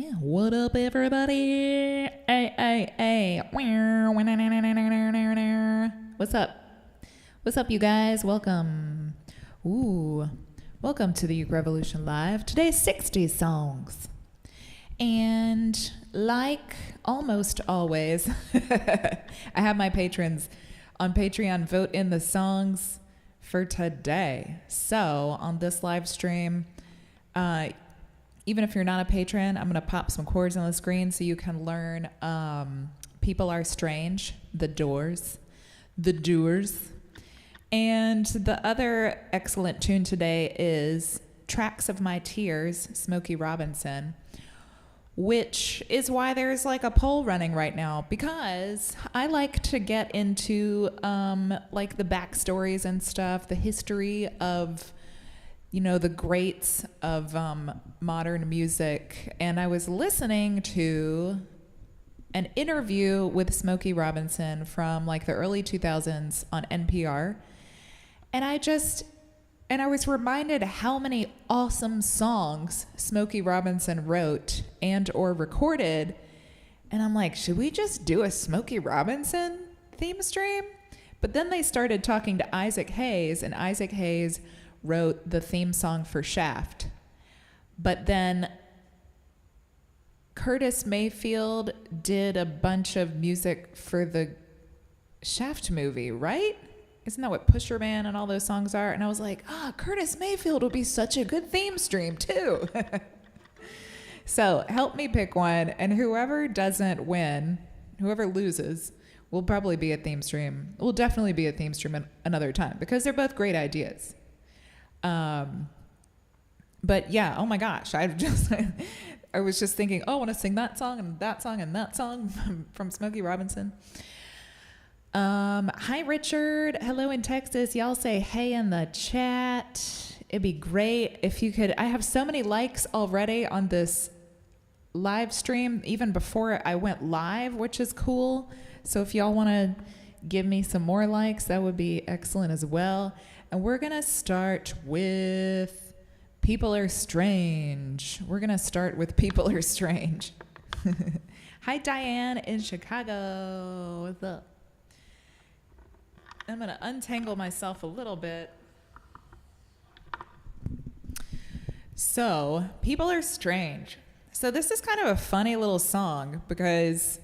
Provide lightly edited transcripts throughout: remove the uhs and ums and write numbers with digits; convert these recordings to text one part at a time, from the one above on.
What up, everybody? Hey. What's up? What's up, you guys? Welcome. Welcome to the Uke Revolution Live. Today's 60s songs. And like almost always, I have my patrons on Patreon vote in the songs for today. So on this live stream, even if you're not a patron, I'm going to pop some chords on the screen so you can learn People Are Strange, The Doors. And the other excellent tune today is Tracks of My Tears, Smokey Robinson, which is why there's like a poll running right now, because I like to get into like the backstories and stuff, the history of, you know, the greats of modern music. And I was listening to an interview with Smokey Robinson from like the early 2000s on NPR. And I was reminded how many awesome songs Smokey Robinson wrote and or recorded. And I'm like, should we just do a Smokey Robinson theme stream? But then they started talking to Isaac Hayes, and Isaac Hayes wrote the theme song for Shaft. But then Curtis Mayfield did a bunch of music for the Shaft movie, right? Isn't that what Pusher Man and all those songs are? And I was like, Curtis Mayfield would be such a good theme stream too. So help me pick one, and whoever doesn't win, whoever loses, will probably be a theme stream. Will definitely be a theme stream another time, because they're both great ideas. But yeah, oh my gosh, I was just thinking, I want to sing that song and that song and that song from Smokey Robinson. Hi Richard, hello in Texas. Y'all say hey in the chat. It'd be great if you could. I have so many likes already on this live stream, even before I went live, which is cool. So if y'all want to give me some more likes, that would be excellent as well. And we're gonna start with People Are Strange. We're gonna start with People Are Strange. Hi Diane in Chicago. What's up? I'm going to untangle myself a little bit. So, People Are Strange. So this is kind of a funny little song because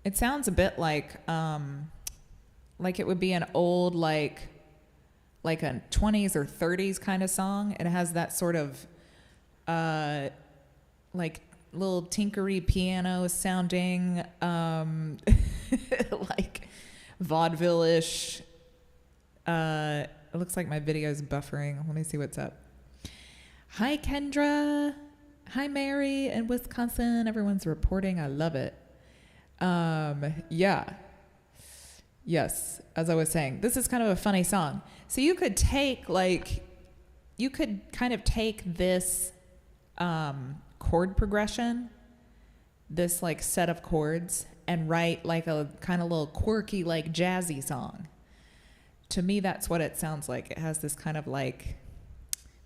it sounds a bit like it would be an old like a 20s or 30s kind of song. It has that sort of like little tinkery piano sounding like vaudeville-ish. It looks like my video's buffering. Let me see what's up. Hi Kendra. Hi Mary in Wisconsin. Everyone's reporting. I love it. Yeah. Yes, as I was saying, this is kind of a funny song. So you could kind of take this chord progression, this like set of chords, and write like a kind of little quirky, like jazzy song. To me, that's what it sounds like. It has this kind of like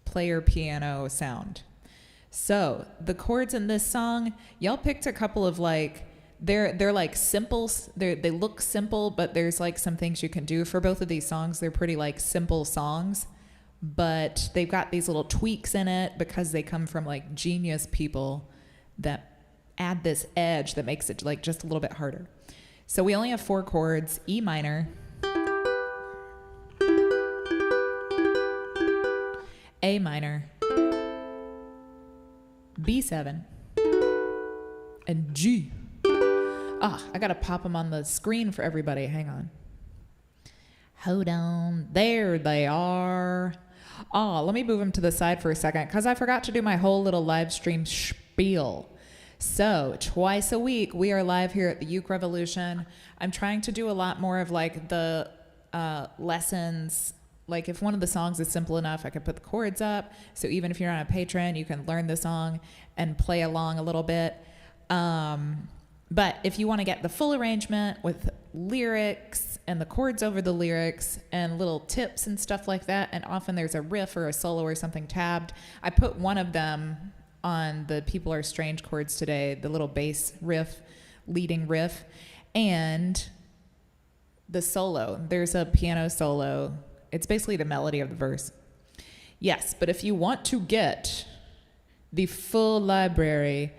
player piano sound. So the chords in this song, y'all picked a couple of like, they're like simple. They look simple, but there's like some things you can do for both of these songs. They're pretty like simple songs, but they've got these little tweaks in it because they come from like genius people that add this edge that makes it like just a little bit harder. So we only have 4 chords: E minor, A minor, B7, and G. I gotta pop them on the screen for everybody. Hang on. Hold on. There they are. Let me move them to the side for a second because I forgot to do my whole little live stream spiel. So twice a week, we are live here at the Uke Revolution. I'm trying to do a lot more of like the lessons. Like if one of the songs is simple enough, I could put the chords up. So even if you're not a patron, you can learn the song and play along a little bit. But if you want to get the full arrangement with lyrics and the chords over the lyrics and little tips and stuff like that, and often there's a riff or a solo or something tabbed, I put one of them on the People Are Strange chords today, the little bass riff, leading riff, and the solo. There's a piano solo. It's basically the melody of the verse. Yes, but if you want to get the full library,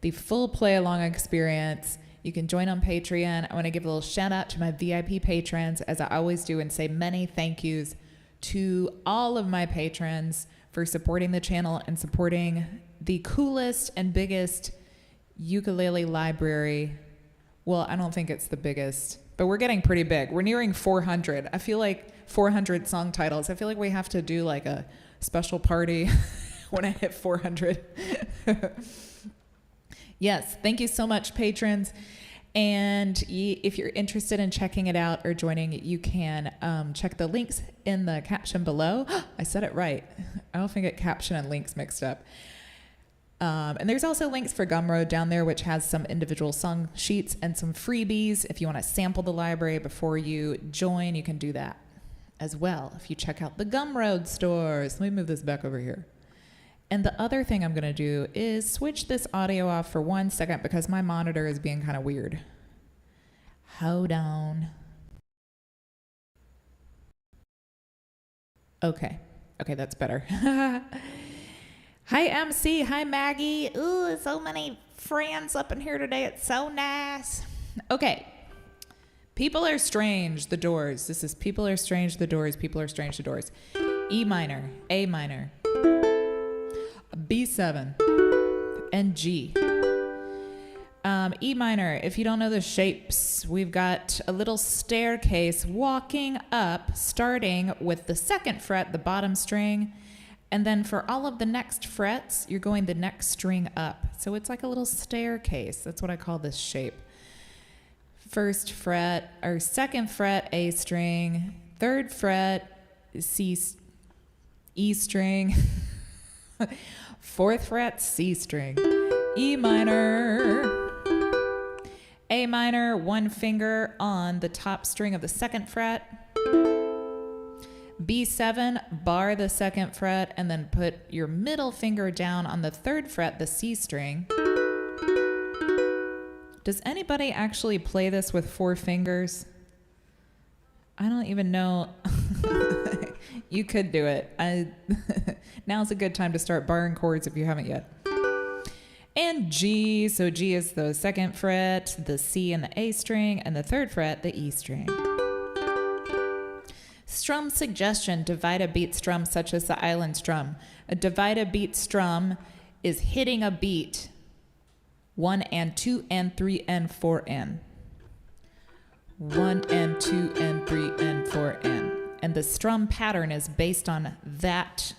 the full play-along experience, you can join on Patreon. I want to give a little shout out to my VIP patrons, as I always do, and say many thank yous to all of my patrons for supporting the channel and supporting the coolest and biggest ukulele library. Well, I don't think it's the biggest, but we're getting pretty big. We're nearing 400. I feel like 400 song titles. I feel like we have to do like a special party when I hit 400. Yes, thank you so much, patrons. And if you're interested in checking it out or joining, you can check the links in the caption below. I said it right. I often get caption and links mixed up. And there's also links for Gumroad down there, which has some individual song sheets and some freebies. If you want to sample the library before you join, you can do that as well if you check out the Gumroad stores. Let me move this back over here. And the other thing I'm going to do is switch this audio off for 1 second because my monitor is being kind of weird. Hold on. Okay. Okay, that's better. Hi, MC. Hi, Maggie. Ooh, so many friends up in here today. It's so nice. Okay. People Are Strange, The Doors. This is People Are Strange, The Doors. People Are Strange, The Doors. E minor, A minor, B7, and G. E minor, if you don't know the shapes, we've got a little staircase walking up, starting with the 2nd fret, the bottom string, and then for all of the next frets, you're going the next string up. So it's like a little staircase. That's what I call this shape. 1st fret, or 2nd fret, A string, 3rd fret, E string, 4th fret, C string, E minor, A minor, 1 finger on the top string of the 2nd fret, B7, bar the 2nd fret, and then put your middle finger down on the 3rd fret, the C string. Does anybody actually play this with 4 fingers? I don't even know. You could do it. Now's a good time to start barring chords if you haven't yet. And G, so G is the 2nd fret, the C and the A string, and the 3rd fret, the E string. Strum suggestion, divide a beat strum such as the island strum. A divide a beat strum is hitting a beat 1 and 2 and 3 and 4 and. 1 and 2 and 3 and 4 and. And the strum pattern is based on that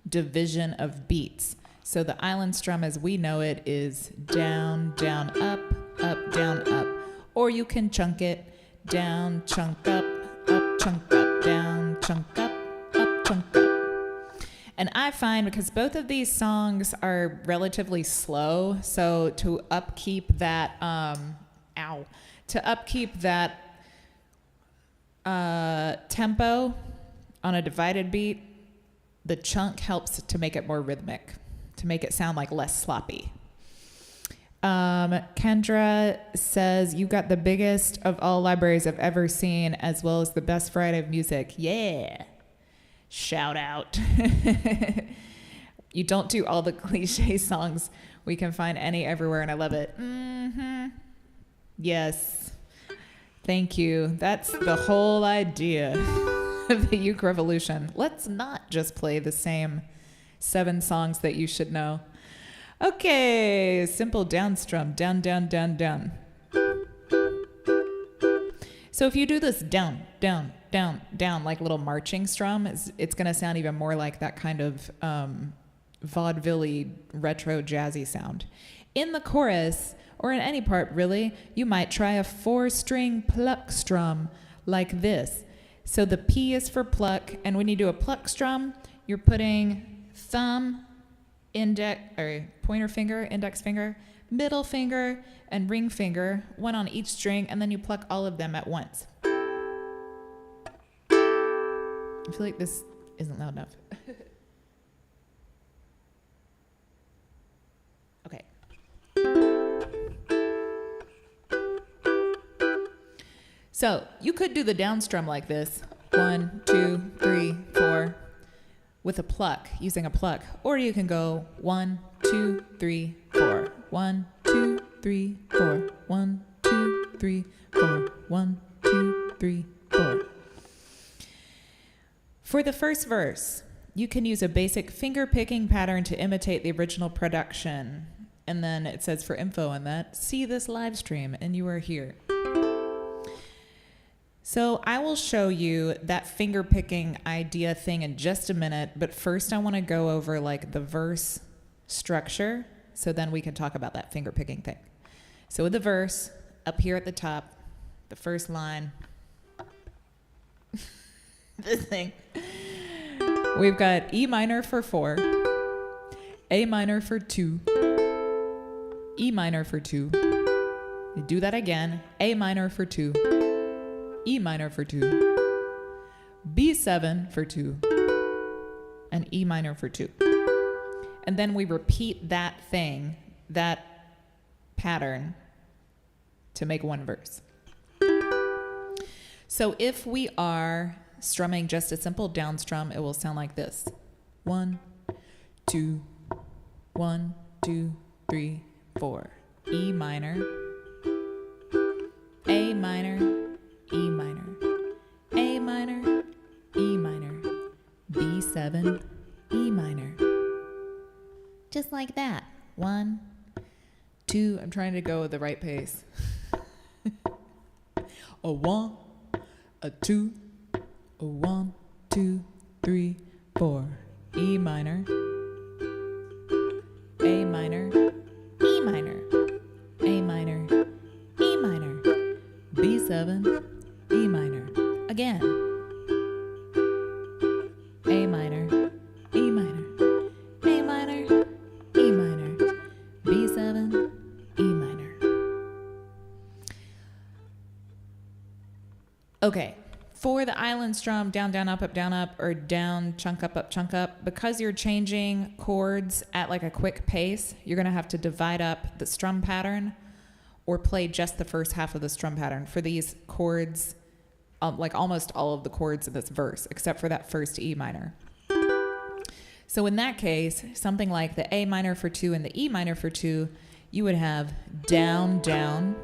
division of beats. So the island strum as we know it is down, down, up, down, up. Or you can chunk it down, chunk up, chunk up, down, chunk up, chunk up. And I find because both of these songs are relatively slow, so to upkeep that, tempo on a divided beat, the chunk helps to make it more rhythmic, to make it sound like less sloppy. Kendra says, you got the biggest of all libraries I've ever seen, as well as the best variety of music. Yeah. Shout out. You don't do all the cliche songs. We can find any everywhere, and I love it. Mm-hmm. Yes. Thank you. That's the whole idea of the uke revolution. Let's not just play the same 7 songs that you should know. Okay, simple down strum, down, down, down, down. So if you do this down, down, down, down, like little marching strum, it's going to sound even more like that kind of vaudeville-y, retro jazzy sound. In the chorus, or in any part really, you might try a 4-string pluck strum like this. So the P is for pluck, and when you do a pluck strum, you're putting thumb, pointer finger, index finger, middle finger, and ring finger, 1 on each string, and then you pluck all of them at once. I feel like this isn't loud enough. So you could do the down strum like this. 1, 2, 3, 4 with a pluck, using a pluck. Or you can go 1, 2, 3, 4. 1, 2, 3, 4. 1, 2, 3, 4. 1, 2, 3, 4. For the first verse, you can use a basic finger picking pattern to imitate the original production. And then it says for info on that, see this live stream and you are here. So I will show you that finger picking idea thing in just a minute, but first I want to go over like the verse structure, so then we can talk about that finger picking thing. So with the verse, up here at the top, the first line, this thing, we've got E minor for 4, A minor for 2, E minor for 2, you do that again, A minor for 2, E minor for 2, B7 for 2, and E minor for 2. And then we repeat that thing, that pattern, to make one verse. So if we are strumming just a simple down strum, it will sound like this. 1, 2, 1, 2, 3, 4. E minor, A minor, E minor, A minor, E minor, B7, E minor. Just like that. 1, 2, I'm trying to go at the right pace. A 1, a 2, a 1, 2, 3, 4. E minor, A minor, E minor, A minor, E minor, B7, E minor. Again. A minor, E minor, A minor, E minor, B7, E minor. Okay, for the island strum, down, down, up, or down, chunk, up, because you're changing chords at like a quick pace, you're gonna have to divide up the strum pattern or play just the first half of the strum pattern for these chords, like almost all of the chords in this verse, except for that first E minor. So in that case, something like the A minor for 2 and the E minor for 2, you would have down, down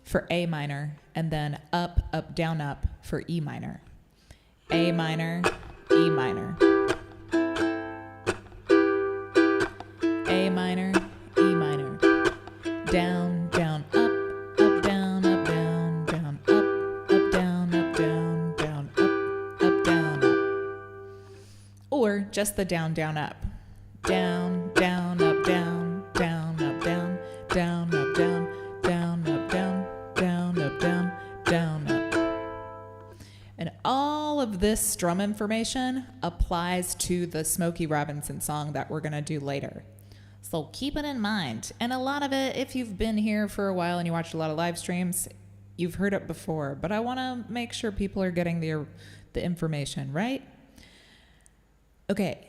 for A minor, and then up, up, down, up for E minor. A minor, E minor. A minor, E minor. Down, down, up, up, down, up, down, down, up, up, down, up, down, down, up, down, up. Or just the down, down, up. Down, down, up, down, down, up, down, down, up, down, down, up, down, down, up, down, down, up. And all of this strum information applies to the Smokey Robinson song that we're going to do later. So keep it in mind. And a lot of it, if you've been here for a while and you watched a lot of live streams, you've heard it before. But I want to make sure people are getting the information, right? Okay.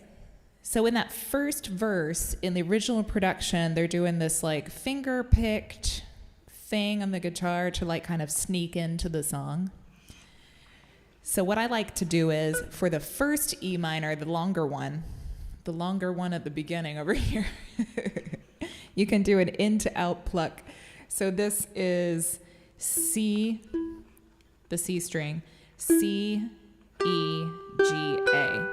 So in that first verse, in the original production, they're doing this like finger-picked thing on the guitar to like kind of sneak into the song. So what I like to do is, for the first E minor, the longer one at the beginning over here, you can do an in to out pluck. So this is C, the C string, C, E, G, A.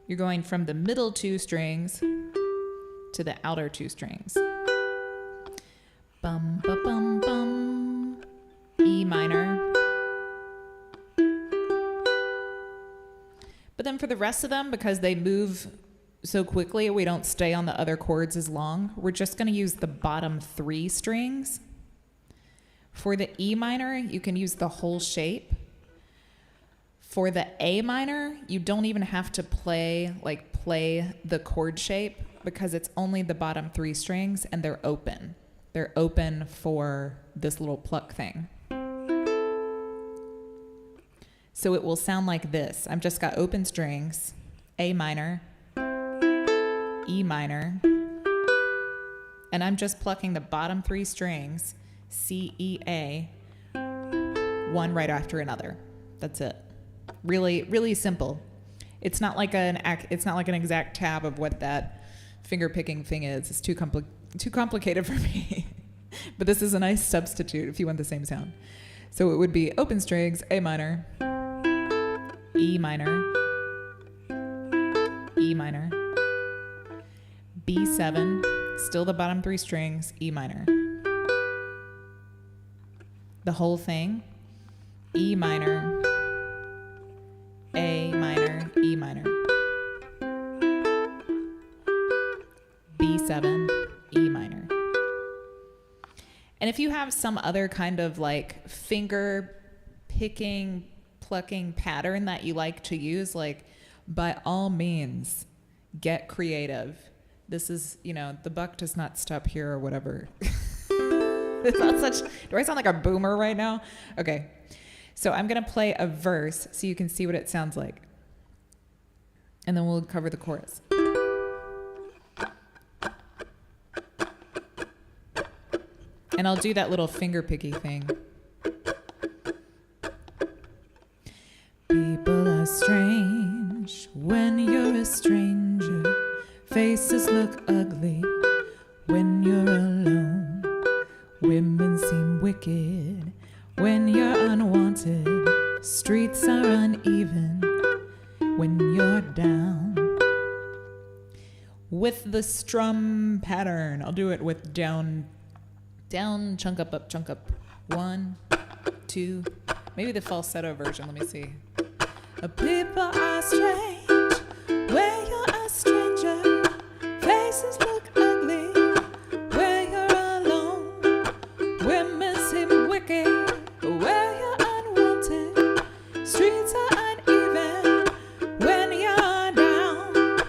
You're going from the middle 2 strings to the outer 2 strings. Bum, ba, bum, bum, E minor. But then for the rest of them, because they move so quickly, we don't stay on the other chords as long. We're just going to use the bottom 3 strings. For the E minor, you can use the whole shape. For the A minor, you don't even have to play the chord shape because it's only the bottom 3 strings and they're open. They're open for this little pluck thing. So it will sound like this. I've just got open strings, A minor, E minor, and I'm just plucking the bottom 3 strings, C, E, A, one right after another. That's it. Really, really simple. It's not like an exact tab of what that finger picking thing is. It's too complicated for me. But this is a nice substitute if you want the same sound. So it would be open strings, A minor, E minor, E minor, B7, still the bottom three strings, E minor. The whole thing, E minor, A minor, E minor, B7, E minor. And if you have some other kind of like finger picking, plucking pattern that you like to use, like by all means, get creative. This is, the buck does not stop here or whatever. It's not such, do I sound like a boomer right now? Okay. So I'm going to play a verse so you can see what it sounds like. And then we'll cover the chorus. And I'll do that little finger picky thing. People are strange when you're a stranger. Faces look ugly when you're alone. Women seem wicked when you're unwanted. Streets are uneven when you're down. With the strum pattern, I'll do it with down, chunk up, chunk up. 1, 2, maybe the falsetto version. Let me see. People are strange where you're a stranger. Faces look ugly where you're alone. Women seem wicked where you're unwanted. Streets are uneven when you're down.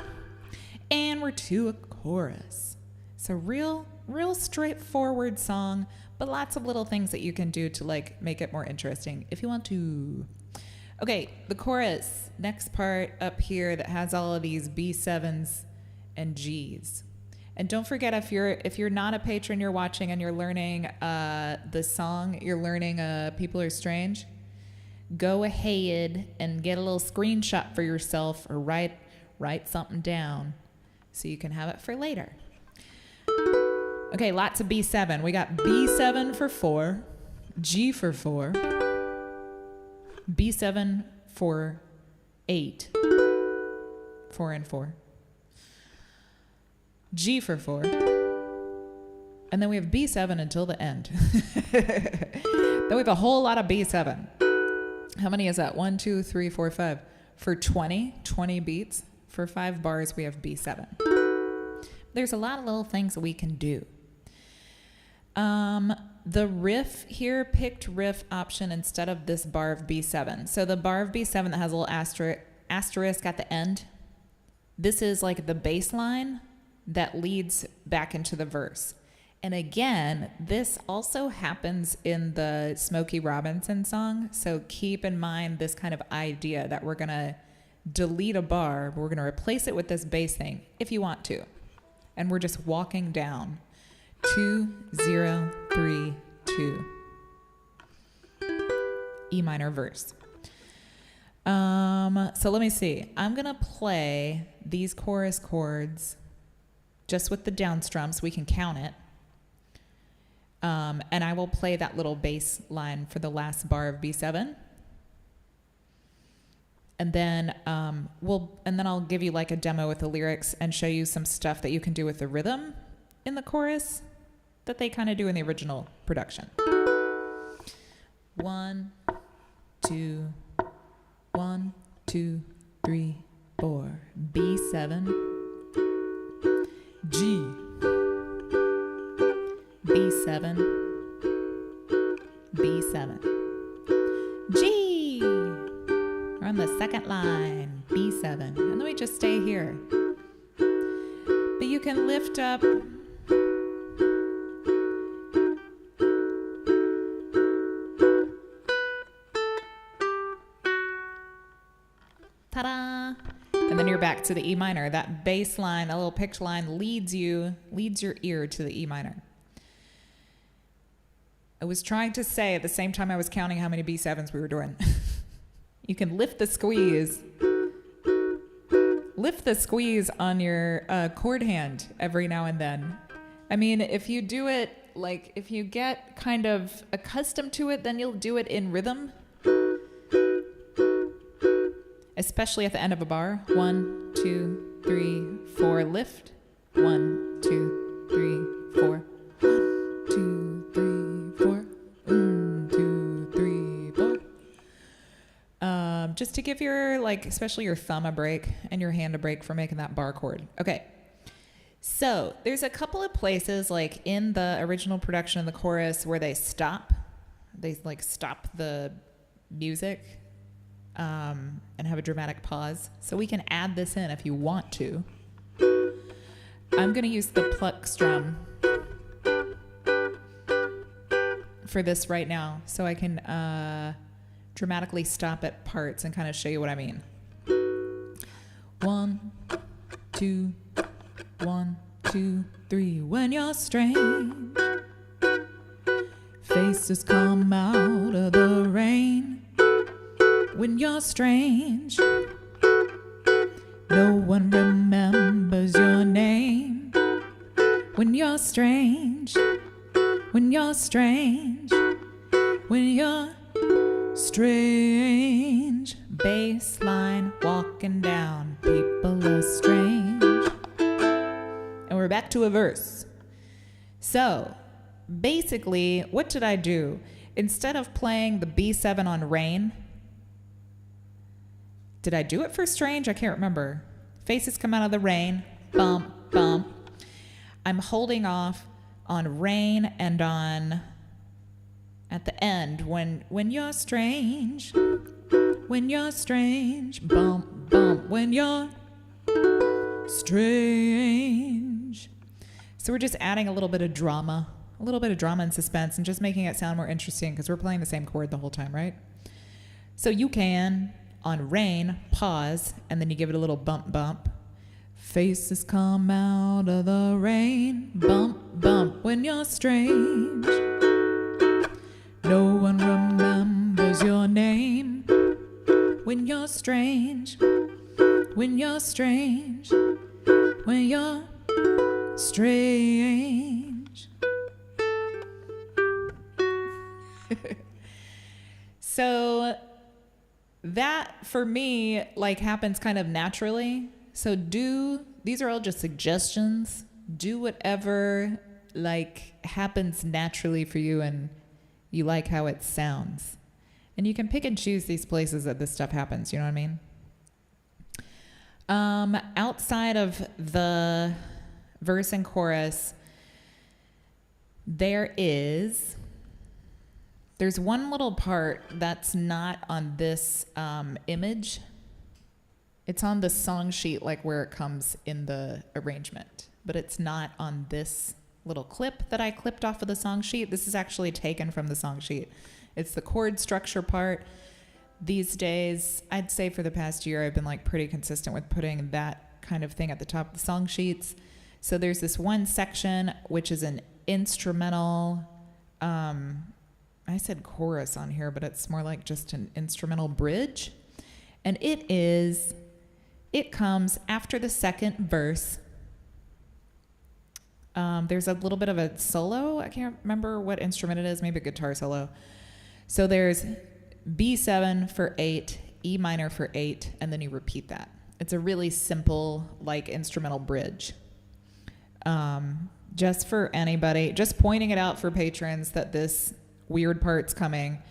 And we're to a chorus. It's a real straightforward song, but lots of little things that you can do to like make it more interesting if you want to. Okay, the chorus, next part up here that has all of these B7s and Gs. And don't forget, if you're not a patron, you're watching and you're learning the song, you're learning People Are Strange, go ahead and get a little screenshot for yourself or write something down so you can have it for later. Okay, lots of B7. We got B7 for 4, G for 4, B7 for 8, 4 and 4, G for 4, and then we have B7 until the end. Then we have a whole lot of B7. How many is that? 1, 2, 3, 4, 5. For 20 beats, for 5 bars, we have B7. There's a lot of little things that we can do. The riff here, picked riff option instead of this bar of B7. So the bar of B7 that has a little asterisk at the end, this is like the bass line that leads back into the verse. And again, this also happens in the Smokey Robinson song. So keep in mind this kind of idea that we're going to delete a bar, but we're going to replace it with this bass thing if you want to. And we're just walking down. 2, 0, 3, 2. E minor verse. So let me see. I'm going to play these chorus chords just with the down strum so we can count it. And I will play that little bass line for the last bar of B7. And then I'll give you like a demo with the lyrics and show you some stuff that you can do with the rhythm in the chorus that they kind of do in the original production. 1, 2, 1, 2, 3, 4. B7, G, B7, B7, G. We're on the second line, B7, and then we just stay here. But you can lift up ta-da! And then you're back to the E minor. That bass line, that little picked line leads your ear to the E minor. I was trying to say at the same time I was counting how many B7s we were doing. You can lift the squeeze. Lift the squeeze on your chord hand every now and then. I mean, if you do it, like, if you get kind of accustomed to it, then you'll do it in rhythm. Especially at the end of a bar. 1, 2, 3, 4, lift. 1, 2, 3, 4. 2, 3, 4. 1, 2, 3, 4. Just to give your, like, especially your thumb a break and your hand a break for making that bar chord. Okay. So there's a couple of places, like in the original production of the chorus, where they stop. They like stop the music and have a dramatic pause. So we can add this in if you want to. I'm going to use the pluck strum for this right now, so I can dramatically stop at parts and kind of show you what I mean. 1, 2, 1, 2, 3. When you're strange, faces come out of the rain. When you're strange, no one remembers your name. When you're strange, when you're strange, when you're strange. Bass line walking down, people are strange. And we're back to a verse. So basically, what did I do? Instead of playing the B7 on rain, did I do it for strange? I can't remember. Faces come out of the rain, bump, bump. I'm holding off on rain and on at the end when you're strange, bump, bump, when you're strange. So we're just adding a little bit of drama and suspense and just making it sound more interesting because we're playing the same chord the whole time, right? So you can, on rain, pause, and then you give it a little bump, bump. Faces come out of the rain, bump, bump, when you're strange. No one remembers your name. When you're strange, when you're strange, when you're strange. So that for me like happens kind of naturally. So these are all just suggestions. Do whatever like happens naturally for you and you like how it sounds. And you can pick and choose these places that this stuff happens, you know what I mean? Outside of the verse and chorus, there's one little part that's not on this image. It's on the song sheet, like where it comes in the arrangement, but it's not on this little clip that I clipped off of the song sheet. This is actually taken from the song sheet. It's the chord structure part. These days, I'd say for the past year, I've been like pretty consistent with putting that kind of thing at the top of the song sheets. So there's this one section, which is an instrumental, I said chorus on here, but it's more like just an instrumental bridge. And it comes after the second verse. There's a little bit of a solo. I can't remember what instrument it is, maybe a guitar solo. So there's B7 for 8, E minor for 8, and then you repeat that. It's a really simple, like, instrumental bridge. Just for anybody, just pointing it out for patrons that this weird part's coming,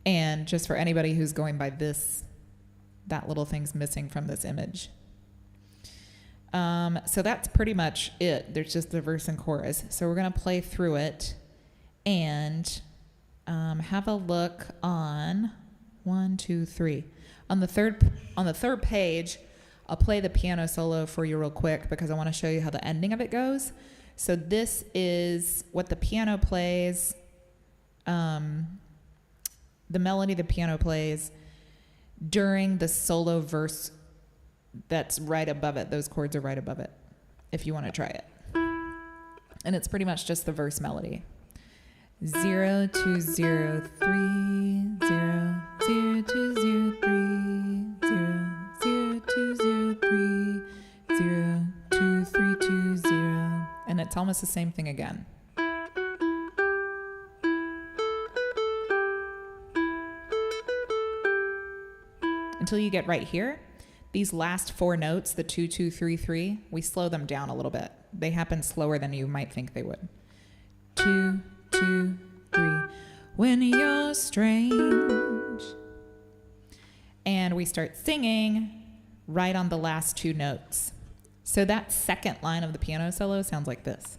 and just for anybody who's going by that little thing's missing from this image. So that's pretty much it. There's just the verse and chorus. So we're going to play through it and have a look on 1, 2, 3. On the third page, I'll play the piano solo for you real quick because I want to show you how the ending of it goes. So this is what the piano plays, the melody the piano plays during the solo verse that's right above it. Those chords are right above it, if you want to try it. And it's pretty much just the verse melody. 0 2 0 3 0 0 2 0 3 0 0 2 0 3 0 2 3 2 0, and it's almost the same thing again. Until you get right here. These last 4 notes, the 2 2 3 3, we slow them down a little bit. They happen slower than you might think they would. 2 2 3. When you're strange. And we start singing right on the last 2 notes. So that second line of the piano solo sounds like this.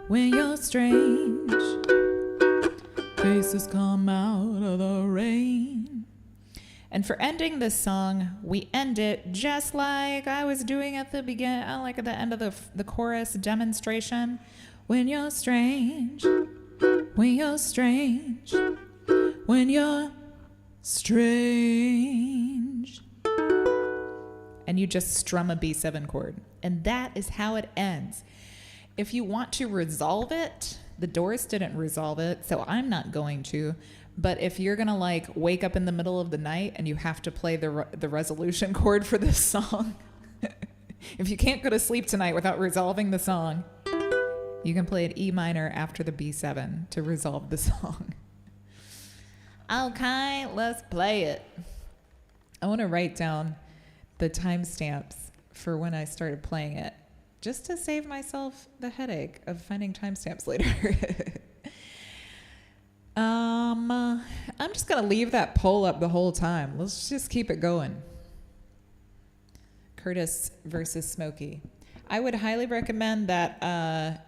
When you're strange, faces come out of the rain. And for ending this song, we end it just like I was doing at the beginning, like at the end of the chorus demonstration. When you're strange, when you're strange, when you're strange. And you just strum a B7 chord. And that is how it ends. If you want to resolve it, the Doors didn't resolve it, so I'm not going to. But if you're going to like wake up in the middle of the night and you have to play the resolution chord for this song, if you can't go to sleep tonight without resolving the song, you can play an E minor after the B7 to resolve the song. Okay, let's play it. I want to write down the timestamps for when I started playing it, just to save myself the headache of finding timestamps later. I'm just going to leave that poll up the whole time. Let's just keep it going. Curtis versus Smokey. I would highly recommend that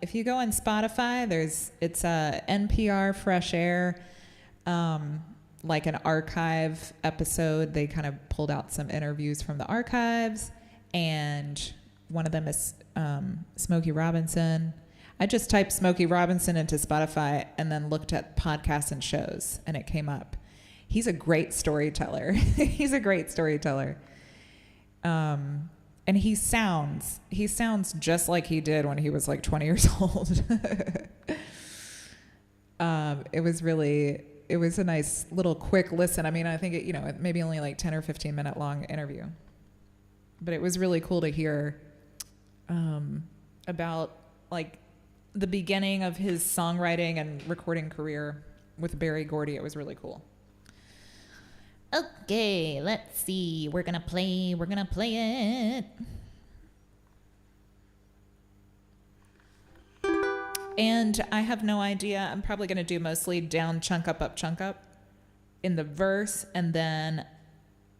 if you go on Spotify, it's NPR Fresh Air, like an archive episode. They kind of pulled out some interviews from the archives, and one of them is Smokey Robinson. I just typed Smokey Robinson into Spotify and then looked at podcasts and shows, and it came up. He's a great storyteller. He's a great storyteller. And he sounds just like he did when he was like 20 years old. It was a nice little quick listen. I mean, I think it maybe only like 10 or 15 minute long interview, but it was really cool to hear about like the beginning of his songwriting and recording career with Berry Gordy. It was really cool. Okay, let's see. We're gonna play it. And I have no idea. I'm probably gonna do mostly down, chunk up in the verse, and then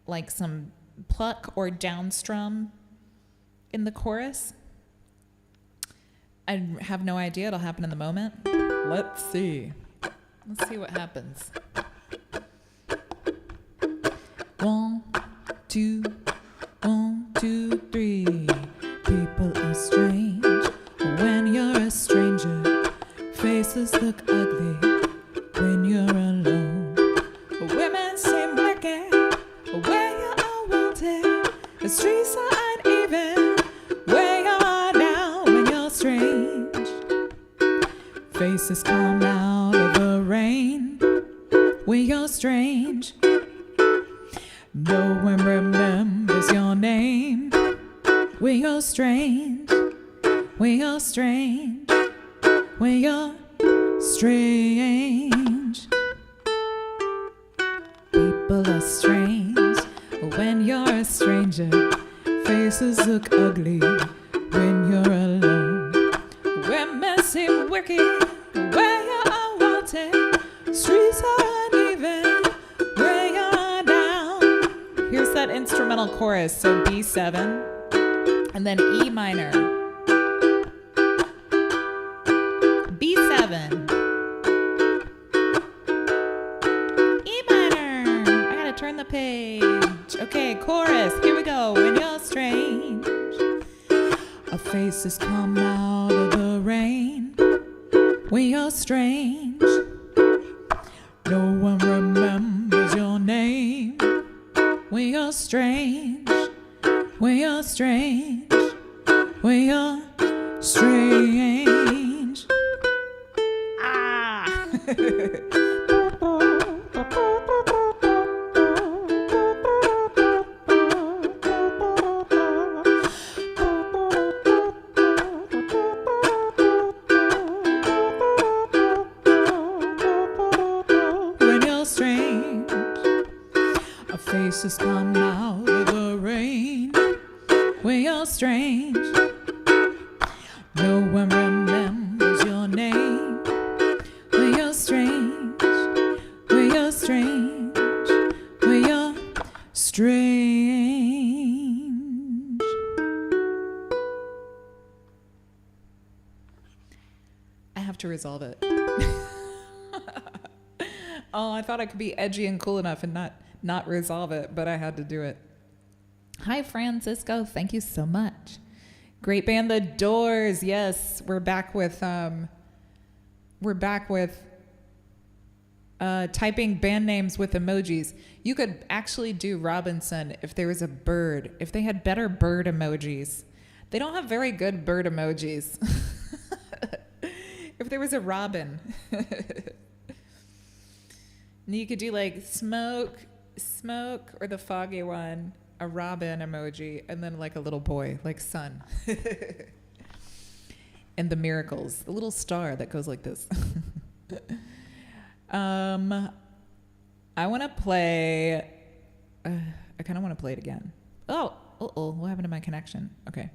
like some pluck or down strum in the chorus. I have no idea. It'll happen in the moment. Let's see. Let's see what happens. 1 2 1 2 3. People are strange when you're a stranger. Faces look ugly when you're alone. Women seem wicked when you're unwanted. The streets are uneven when you're down, when you're strange. Faces come out of the rain when you're strange. No one remembers your name when you're strange. When you're strange. When you're strange. People are strange when you're a stranger. Faces look ugly when you're alone. Women seem wicked when you're unwanted. Streets are uneven when you're down. Here's that instrumental chorus. So B7 and then E minor. B7. E minor. I gotta turn the page. Okay, chorus. Here we go. When you're strange. Our faces come out of the rain. When you're strange. No one remembers your name. When you're strange. when you're strange, when you're strange. Ah! When you're strange, our faces come out of the rain. When you're strange, no one remembers your name. When you're strange, when you're strange, when you're strange. I have to resolve it. Oh, I thought I could be edgy and cool enough and not resolve it, but I had to do it. Hi, Francisco. Thank you so much. Great band, The Doors. Yes, we're back with typing band names with emojis. You could actually do Robinson if there was a bird. If they had better bird emojis. They don't have very good bird emojis. If there was a robin. You could do like smoke, or the foggy one, a robin emoji, and then like a little boy, like sun. And the miracles, the little star that goes like this. I want to play, I kind of want to play it again. Oh, what happened to my connection? Okay.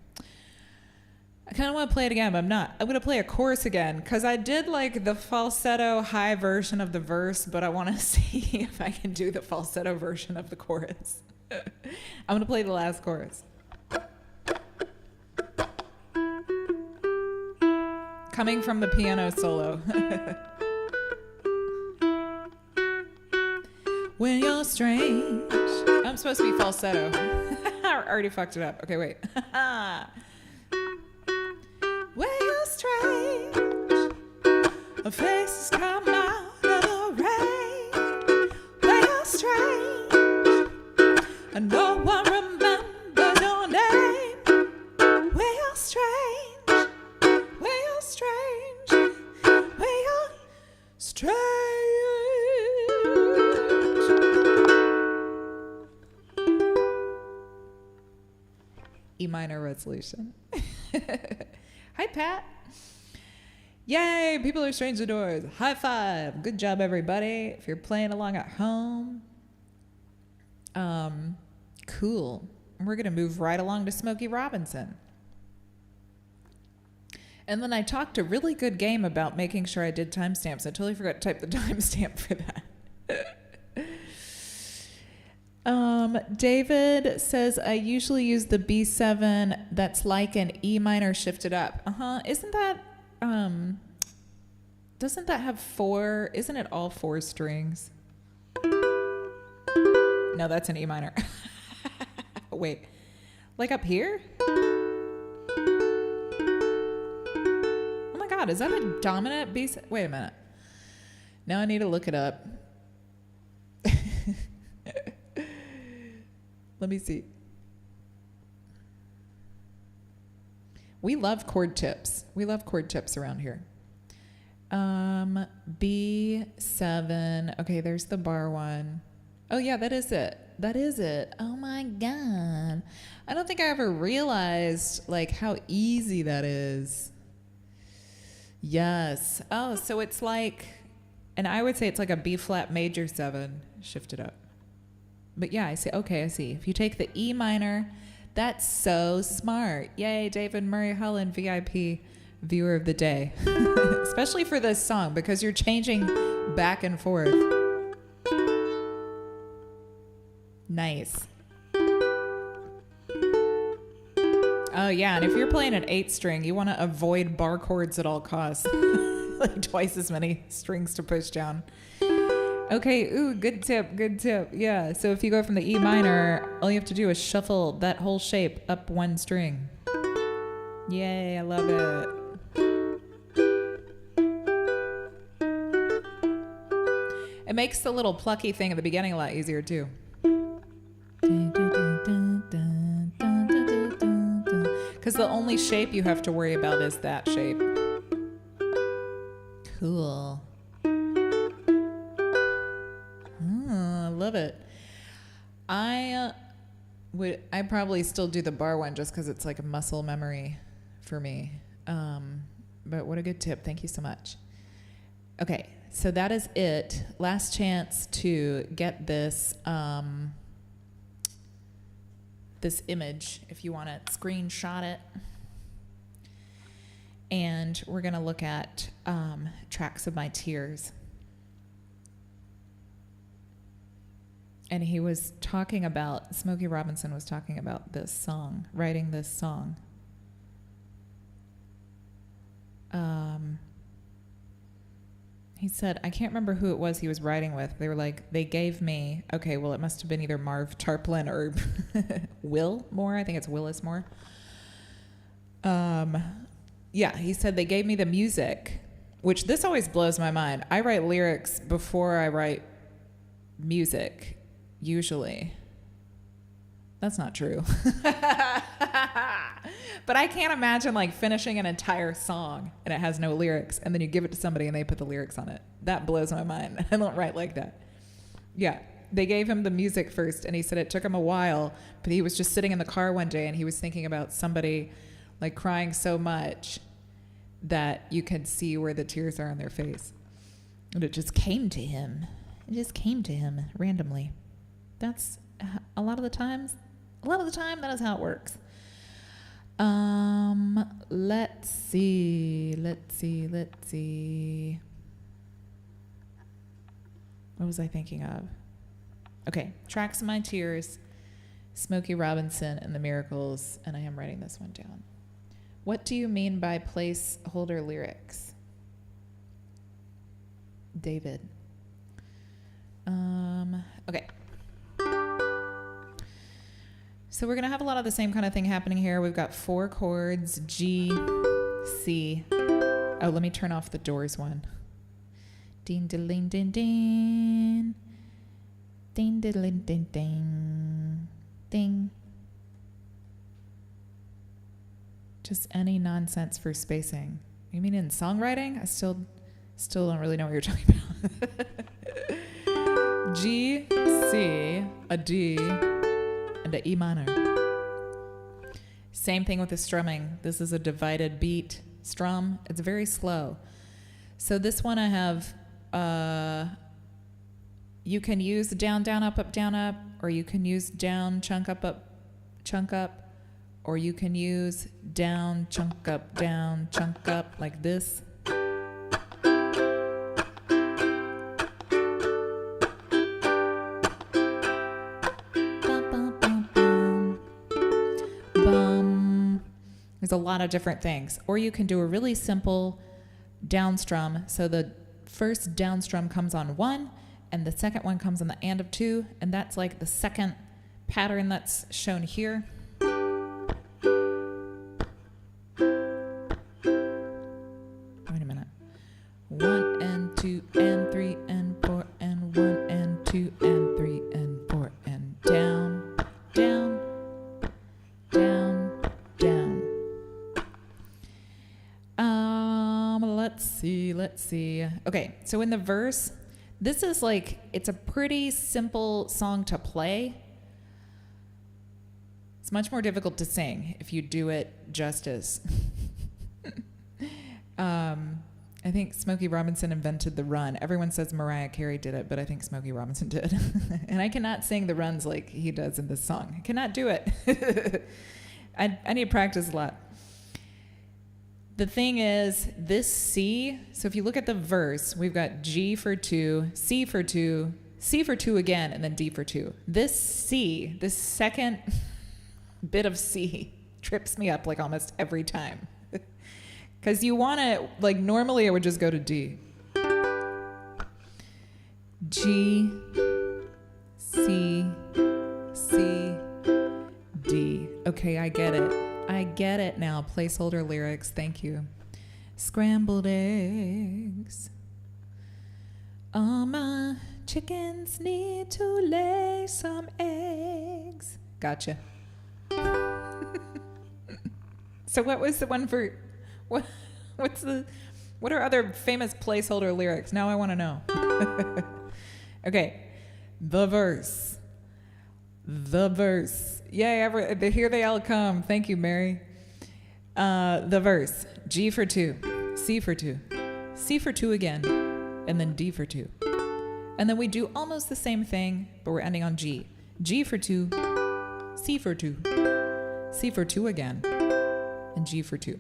I kind of want to play it again, but I'm not. I'm going to play a chorus again because I did like the falsetto high version of the verse, but I want to see if I can do the falsetto version of the chorus. I'm going to play the last chorus. Coming from the piano solo. When you're strange. I'm supposed to be falsetto. I already fucked it up. Okay, wait. When you're strange, a faces come out of the rain. When you're strange, and no one remembers your name. When you're strange, when you're strange, when you're strange. E minor resolution. Hi, Pat. Yay, people are strange to doors. High five. Good job, everybody. If you're playing along at home. Cool. We're going to move right along to Smokey Robinson. And then I talked a really good game about making sure I did timestamps. I totally forgot to type the timestamp for that. David says, I usually use the B7 that's like an E minor shifted up. Isn't that, doesn't that have four, isn't it all four strings? No, that's an E minor. Wait, like up here? Oh my God, is that a dominant B7? Wait a minute. Now I need to look it up. Let me see. We love chord tips. We love chord tips around here. B7. Okay, there's the bar one. Oh yeah, that is it. That is it. Oh my God. I don't think I ever realized like how easy that is. Yes. Oh, so it's like, and I would say it's like a B flat major 7 shifted up. But yeah, I see. Okay, I see. If you take the E minor, that's so smart. Yay, David Murray Holland, VIP viewer of the day. Especially for this song, because you're changing back and forth. Nice. Oh, yeah, and if you're playing an 8-string, you want to avoid bar chords at all costs. Like twice as many strings to push down. Okay, ooh, good tip, good tip. Yeah, so if you go from the E minor, all you have to do is shuffle that whole shape up one string. Yay, I love it. It makes the little plucky thing at the beginning a lot easier, too. Because the only shape you have to worry about is that shape. Cool. I love it. I'd probably still do the bar one just because it's like a muscle memory for me. But what a good tip. Thank you so much. Okay, so that is it. Last chance to get this this image if you want to screenshot it. And we're going to look at Tracks of My Tears. And he was talking about, Smokey Robinson was talking about this song, writing this song. He said, I can't remember who it was he was writing with. They were like, they gave me, okay, well, it must have been either Marv Tarplin or Will Moore. I think it's Willis Moore. Yeah, he said they gave me the music, which this always blows my mind. I write lyrics before I write music, usually. That's not true. But I can't imagine like finishing an entire song and it has no lyrics and then you give it to somebody and they put the lyrics on it. That blows my mind. I don't write like that. Yeah, they gave him the music first and he said it took him a while, but he was just sitting in the car one day and he was thinking about somebody like crying so much that you could see where the tears are on their face. And it just came to him. It just came to him randomly. That's a lot of the time that is how it works. Let's see. What was I thinking of? Okay, Tracks of My Tears, Smokey Robinson and the Miracles, and I am writing this one down. What do you mean by placeholder lyrics? David. Okay. So we're going to have a lot of the same kind of thing happening here. We've got 4 chords, G, C. Oh, let me turn off the Doors one. Ding, ding, ding, ding. Ding, ding, ding, ding. Ding. Just any nonsense for spacing. You mean in songwriting? I still don't really know what you're talking about. G, C, a D, and a E minor. Same thing with the strumming. This is a divided beat strum. It's very slow. So this one I have, you can use down, down, up, or you can use down, chunk up, or you can use down, chunk up, like this. There's a lot of different things. Or you can do a really simple down strum. So the first down strum comes on 1, and the second one comes on the and of 2, and that's like the second pattern that's shown here. Wait a minute. 1 and 2 and 3 and 4 and 1 and 2 and 3 and 4 and down, down, down, down. Let's see. Okay, so in the verse, this is like, it's a pretty simple song to play. It's much more difficult to sing if you do it justice. I think Smokey Robinson invented the run. Everyone says Mariah Carey did it, but I think Smokey Robinson did. And I cannot sing the runs like he does in this song. I cannot do it. I need to practice a lot. The thing is, this C, so if you look at the verse, we've got G for 2, C for 2, C for 2 again, and then D for 2. This C, this second bit of C, trips me up like almost every time. Because you want to, like normally I would just go to D. G, C, C, D. Okay, I get it. I get it now. Placeholder lyrics. Thank you. Scrambled eggs. All my chickens need to lay some eggs. Gotcha. So what was the one for, what, what are other famous placeholder lyrics? Now I want to know. Okay. The verse. Yay, here they all come. Thank you, Mary. The verse. G for 2, C for 2, C for 2 again, and then D for 2. And then we do almost the same thing, but we're ending on G. G for 2, C for 2, C for 2 again, and G for 2.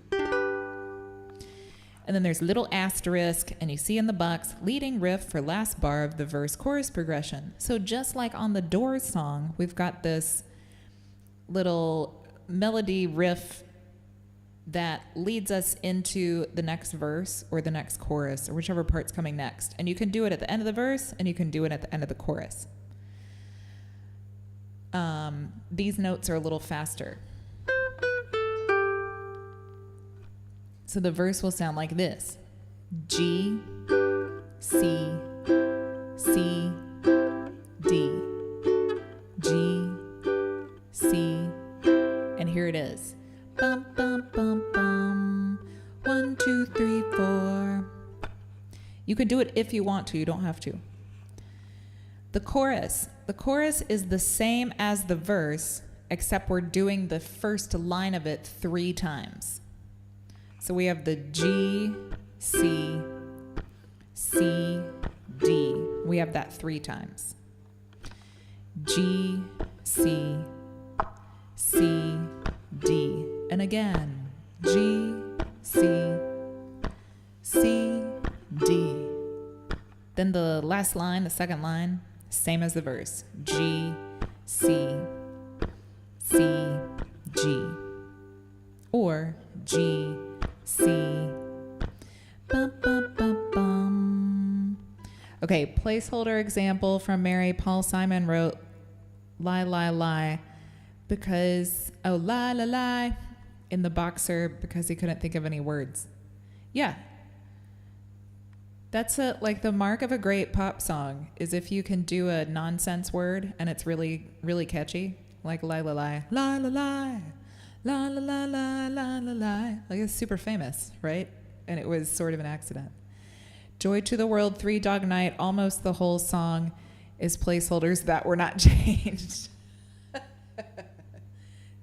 And then there's little asterisk, and you see in the box, leading riff for last bar of the verse-chorus progression. So just like on the Doors song, we've got this little melody riff that leads us into the next verse or the next chorus or whichever part's coming next. And you can do it at the end of the verse, and you can do it at the end of the chorus. These notes are a little faster. So the verse will sound like this. G, C, C, D, G, C, and here it is. Bum, bum, bum, bum. 1, 2, 3, 4. You can do it if you want to. You don't have to. The chorus. The chorus is the same as the verse, except we're doing the first line of it 3 times. So we have the G, C, C, D. We have that 3 times. G, C, C, D. And again, G, C, C, D. Then the last line, the second line, same as the verse. G, C, C, G. Or G, C, bum, bum, bum, bum. Okay, placeholder example from Mary. Paul Simon wrote, lie, lie, lie, because, oh, lie, lie, lie, in the boxer because he couldn't think of any words. Yeah. That's like the mark of a great pop song is if you can do a nonsense word and it's really, really catchy, like lie, lie, lie, lie, lie, lie. La la la la la la la. Like it's super famous, right? And it was sort of an accident. Joy to the World, 3 Dog Night, almost the whole song is placeholders that were not changed.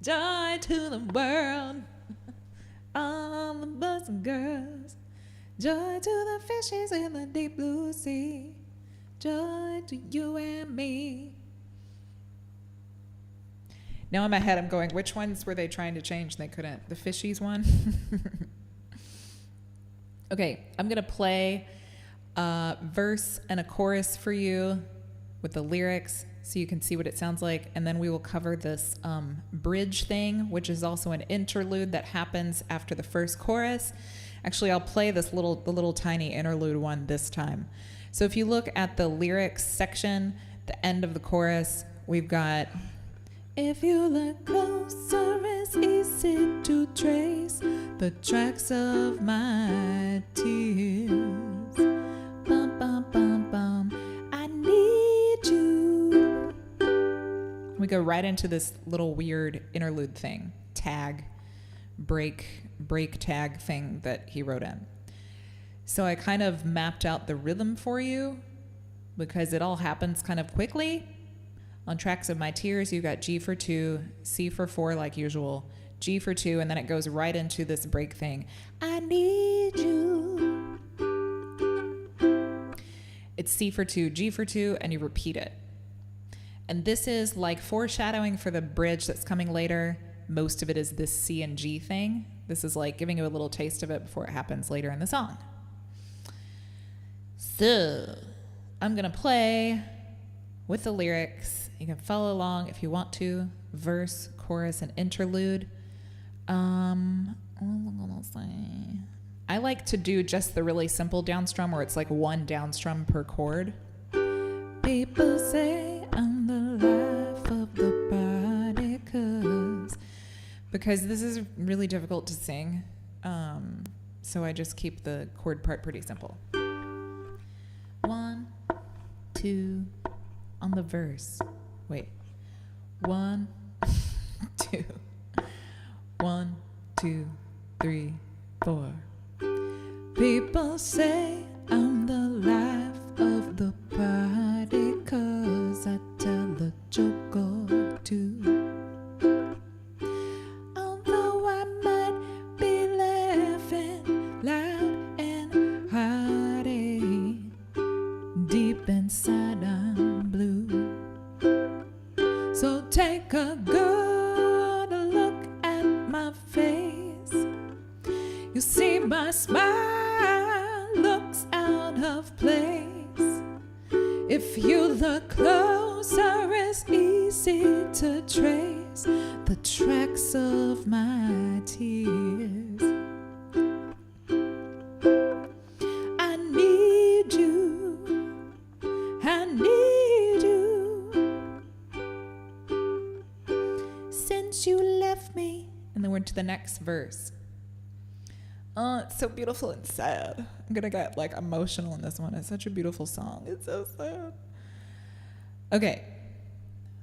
Joy to the world, all the boys and girls. Joy to the fishes in the deep blue sea. Joy to you and me. Now in my head, I'm going, which ones were they trying to change and they couldn't? The fishies one? Okay, I'm going to play a verse and a chorus for you with the lyrics so you can see what it sounds like. And then we will cover this bridge thing, which is also an interlude that happens after the first chorus. Actually, I'll play the little tiny interlude one this time. So if you look at the lyrics section, the end of the chorus, we've got... If you look closer, it's easy to trace the tracks of my tears. Bum, bum, bum, bum. I need you. We go right into this little weird interlude thing, break tag thing that he wrote in. So I kind of mapped out the rhythm for you because it all happens kind of quickly. On Tracks of My Tears, you got G for 2, C for 4 like usual, G for 2, and then it goes right into this break thing. I need you. It's C for 2, G for 2, and you repeat it. And this is like foreshadowing for the bridge that's coming later. Most of it is this C and G thing. This is like giving you a little taste of it before it happens later in the song. So, I'm going to play with the lyrics. You can follow along if you want to. Verse, chorus, and interlude. I like to do just the really simple downstrum where it's like 1 downstrum per chord. People say I'm the life of the party because this is really difficult to sing. So I just keep the chord part pretty simple. 1, 2, on the verse. Wait. 1, 2. 1, 2, 3, 4. People say I'm the life of the party 'cause I tell a joke or two. Although I might be laughing loud and hearty, deep inside I'm blue. So take a good look at my face. You see my smile looks out of place. If you look closer, it's easy to trace the tracks of my tears. I need you. I need you. Since you left me. And then we're to the next verse. Oh, it's so beautiful and sad. I'm gonna get like emotional in this one. It's such a beautiful song. It's so sad. Okay.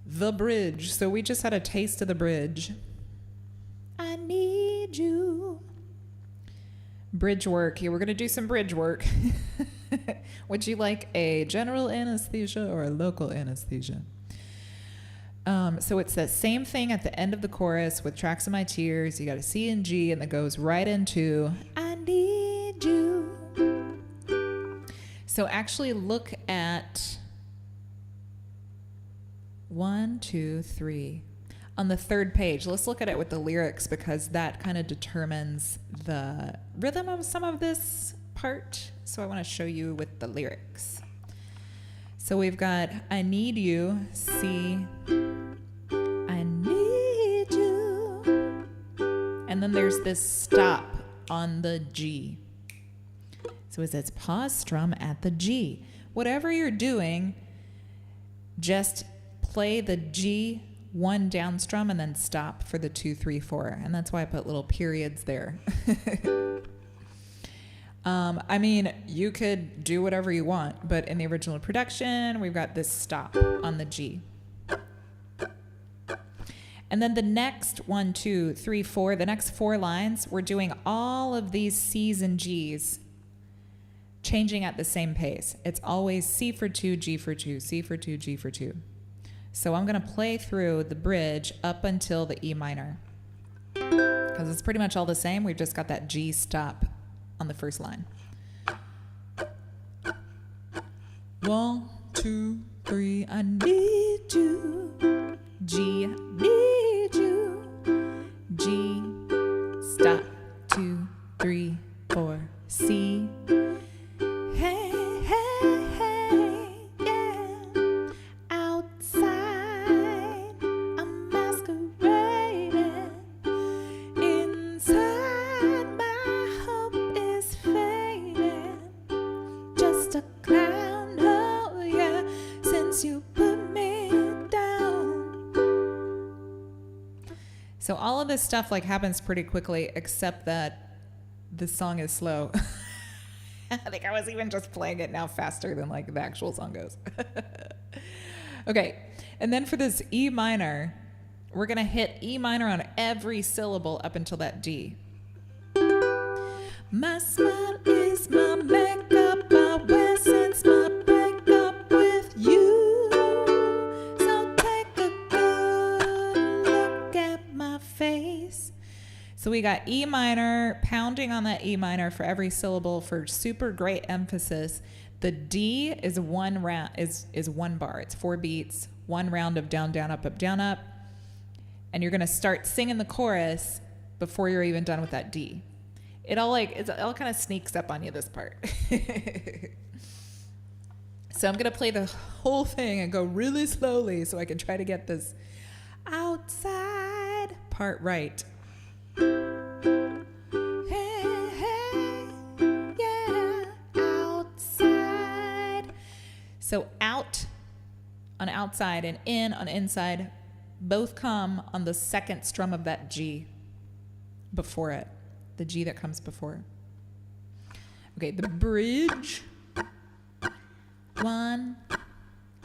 The bridge. So we just had a taste of the bridge. I need you. Bridge work. Here, we're gonna do some bridge work. Would you like a general anesthesia or a local anesthesia? So it's the same thing at the end of the chorus with Tracks of My Tears. You got a C and G, and that goes right into I need you. So actually look at 1, 2, 3 on the third page. Let's look at it with the lyrics because that kind of determines the rhythm of some of this part. So I want to show you with the lyrics. So we've got I need you, C, I need you. And then there's this stop on the G. So it says pause strum at the G. Whatever you're doing, just play the G 1 down strum and then stop for the 2, 3, 4. And that's why I put little periods there. I mean, you could do whatever you want, but in the original production, we've got this stop on the G. And then the next 1, 2, 3, 4, the next 4 lines, we're doing all of these C's and G's, changing at the same pace. It's always C for 2, G for 2, C for 2, G for 2. So I'm going to play through the bridge up until the E minor. Because it's pretty much all the same. We've just got that G stop on the first line. 1, 2, 3, I need you. G, need you. G, stop. 2, 3, 4, C. Hey, hey, hey, yeah. Outside, I'm masquerading. Inside, my hope is fading. Just a clown, oh yeah, since you put me down. So all of this stuff like happens pretty quickly, except that the song is slow. I think I was even just playing it now faster than like the actual song goes. Okay, and then for this E minor, we're gonna hit E minor on every syllable up until that D. My smile is my makeup, I wear since my breakup with you. So take a good look at my face. So we got E minor, pounding on that E minor for every syllable for super great emphasis. The D is one round, is 1 bar. It's 4 beats, 1 round of down, down, up, down, up. And you're gonna start singing the chorus before you're even done with that D. It all kind of sneaks up on you, this part. So I'm gonna play the whole thing and go really slowly so I can try to get this outside part right. So out on outside and in on inside both come on the second strum of that G before it, the G that comes before. Okay, the bridge. 1,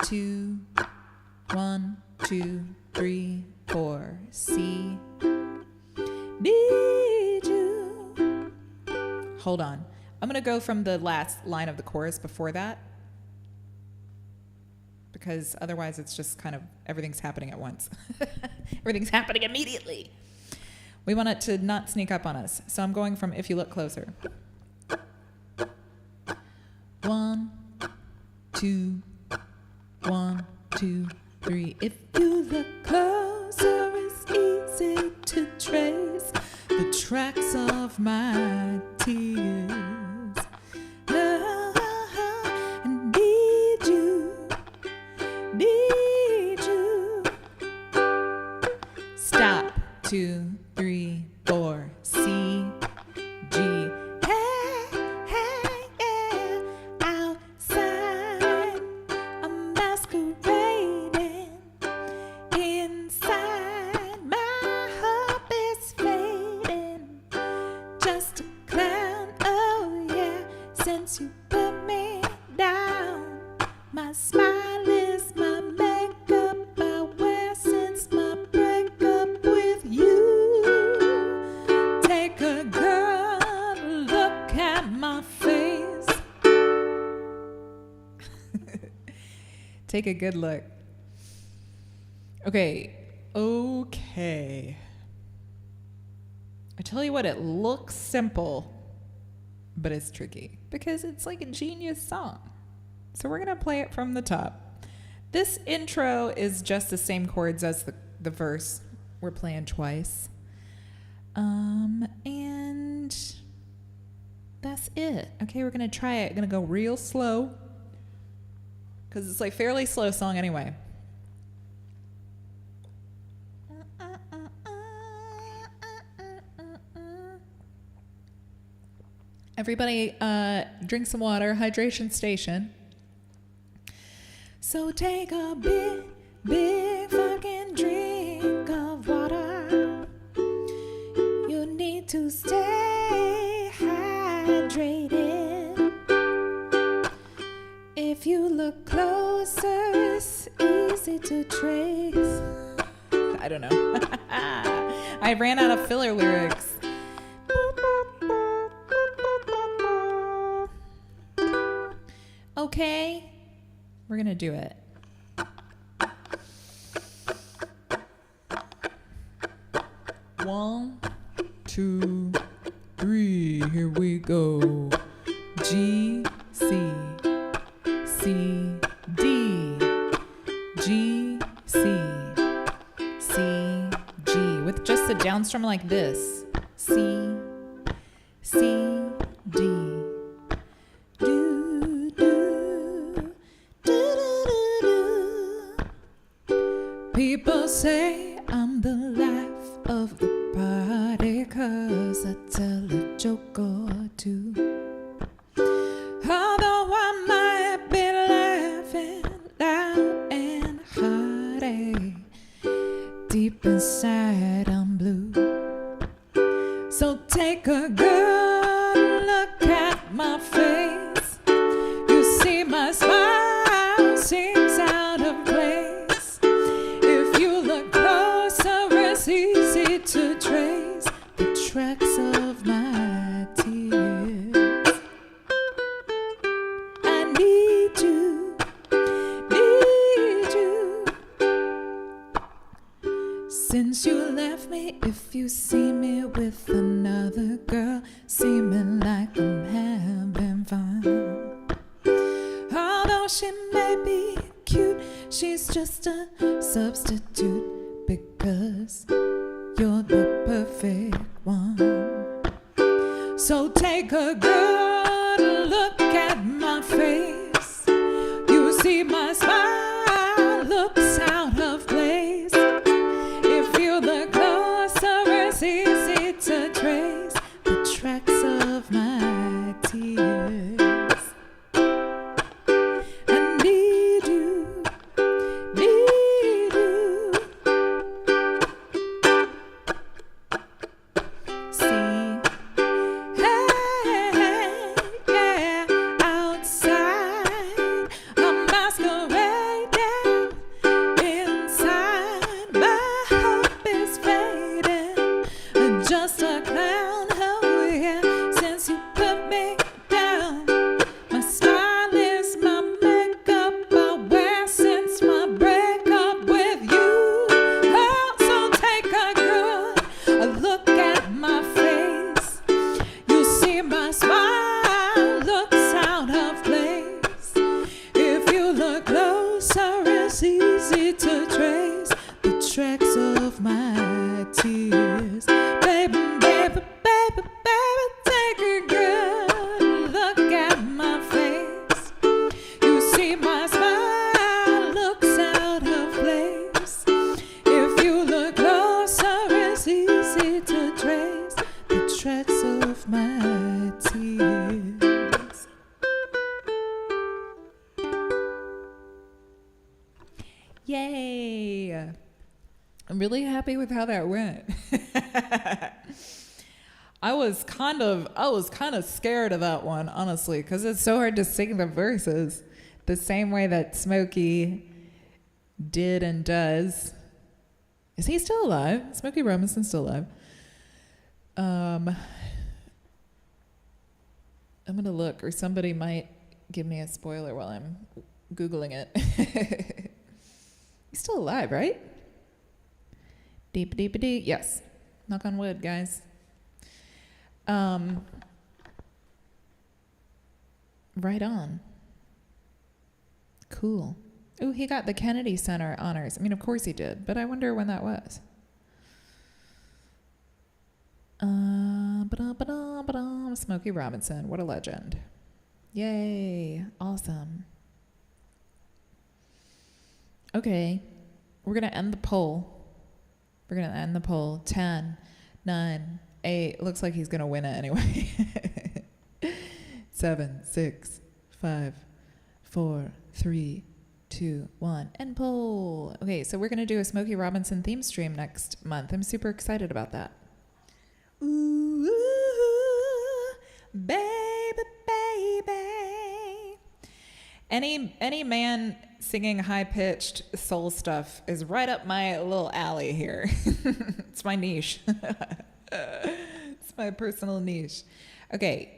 2, 1, 2, 3, 4, C, D. Hold on. I'm going to go from the last line of the chorus before that, because otherwise it's just kind of everything's happening at once. Everything's happening immediately. We want it to not sneak up on us. So I'm going from If You Look Closer. 1, 2, 1, 2, 3. If you look closer, it's easy to trace the tracks of my tears. I need you. Stop. 2, 3, 4. C, G. Hey, yeah. Outside, I'm masquerading. Inside, my hope is fading. Just a clown, oh yeah. Since you put me down, my smile is my makeup I wear since my breakup with you. Take a good look at my face. Take a good look. Okay. I tell you what, it looks simple, but it's tricky because it's like a genius song. So we're going to play it from the top. This intro is just the same chords as the verse. We're playing twice. And that's it. Okay, we're going to try it. Going to go real slow because it's like fairly slow song anyway. Everybody drink some water, hydration station. So take a big fucking drink of water. You need to stay hydrated. If you look closer, it's easy to trace. I don't know. I ran out of filler lyrics. Okay, we're gonna do it. One, 2, 3, here we go. G, C, C, D, G, C, C, G, with just the downstrum like this. C, C, D. People say I'm the life of the party 'cause I tell a joke or two. Although I might be laughing loud and hearty, deep inside I'm blue. So take a good look at my face. You see my smile seems out of place. Easy to trace the tracks of my tears. I need you. Since you left me, if you see me with another girl, seeming like I'm having fun. Although she may be cute, she's just a substitute. Because you're the perfect one. So take a good look at my face. You see my smile looks out of place. If you look closer, it's easy to trace the tracks of my tears. I need you. Outside, I'm masquerading. tears. Baby, baby, baby, baby, take a good look at my face. You see my smile looks out of place. If you look closer, it's easy to trace the tracks of my tears. Yay! I'm really happy with how that went. I was kind of scared of that one, honestly, because it's so hard to sing the verses the same way that Smokey did and does. Is he still alive? Smokey Robinson's still alive. I'm gonna look, or somebody might give me a spoiler while I'm Googling it. He's still alive, right? Deep, deep, deep. Yes. Knock on wood, guys. Right on. Cool. Ooh, he got the Kennedy Center honors. I mean, of course he did, but I wonder when that was. Smokey Robinson, what a legend. Yay, awesome. Okay, we're going to end the poll. We're going to end the poll. 10, 9, 8. Looks like he's going to win it anyway. 7, 6, 5, 4, 3, 2, 1. End poll. Okay, so we're going to do a Smokey Robinson theme stream next month. I'm super excited about that. Ooh, baby, baby. Any man singing high-pitched soul stuff is right up my little alley here. It's my niche. It's my personal niche. Okay,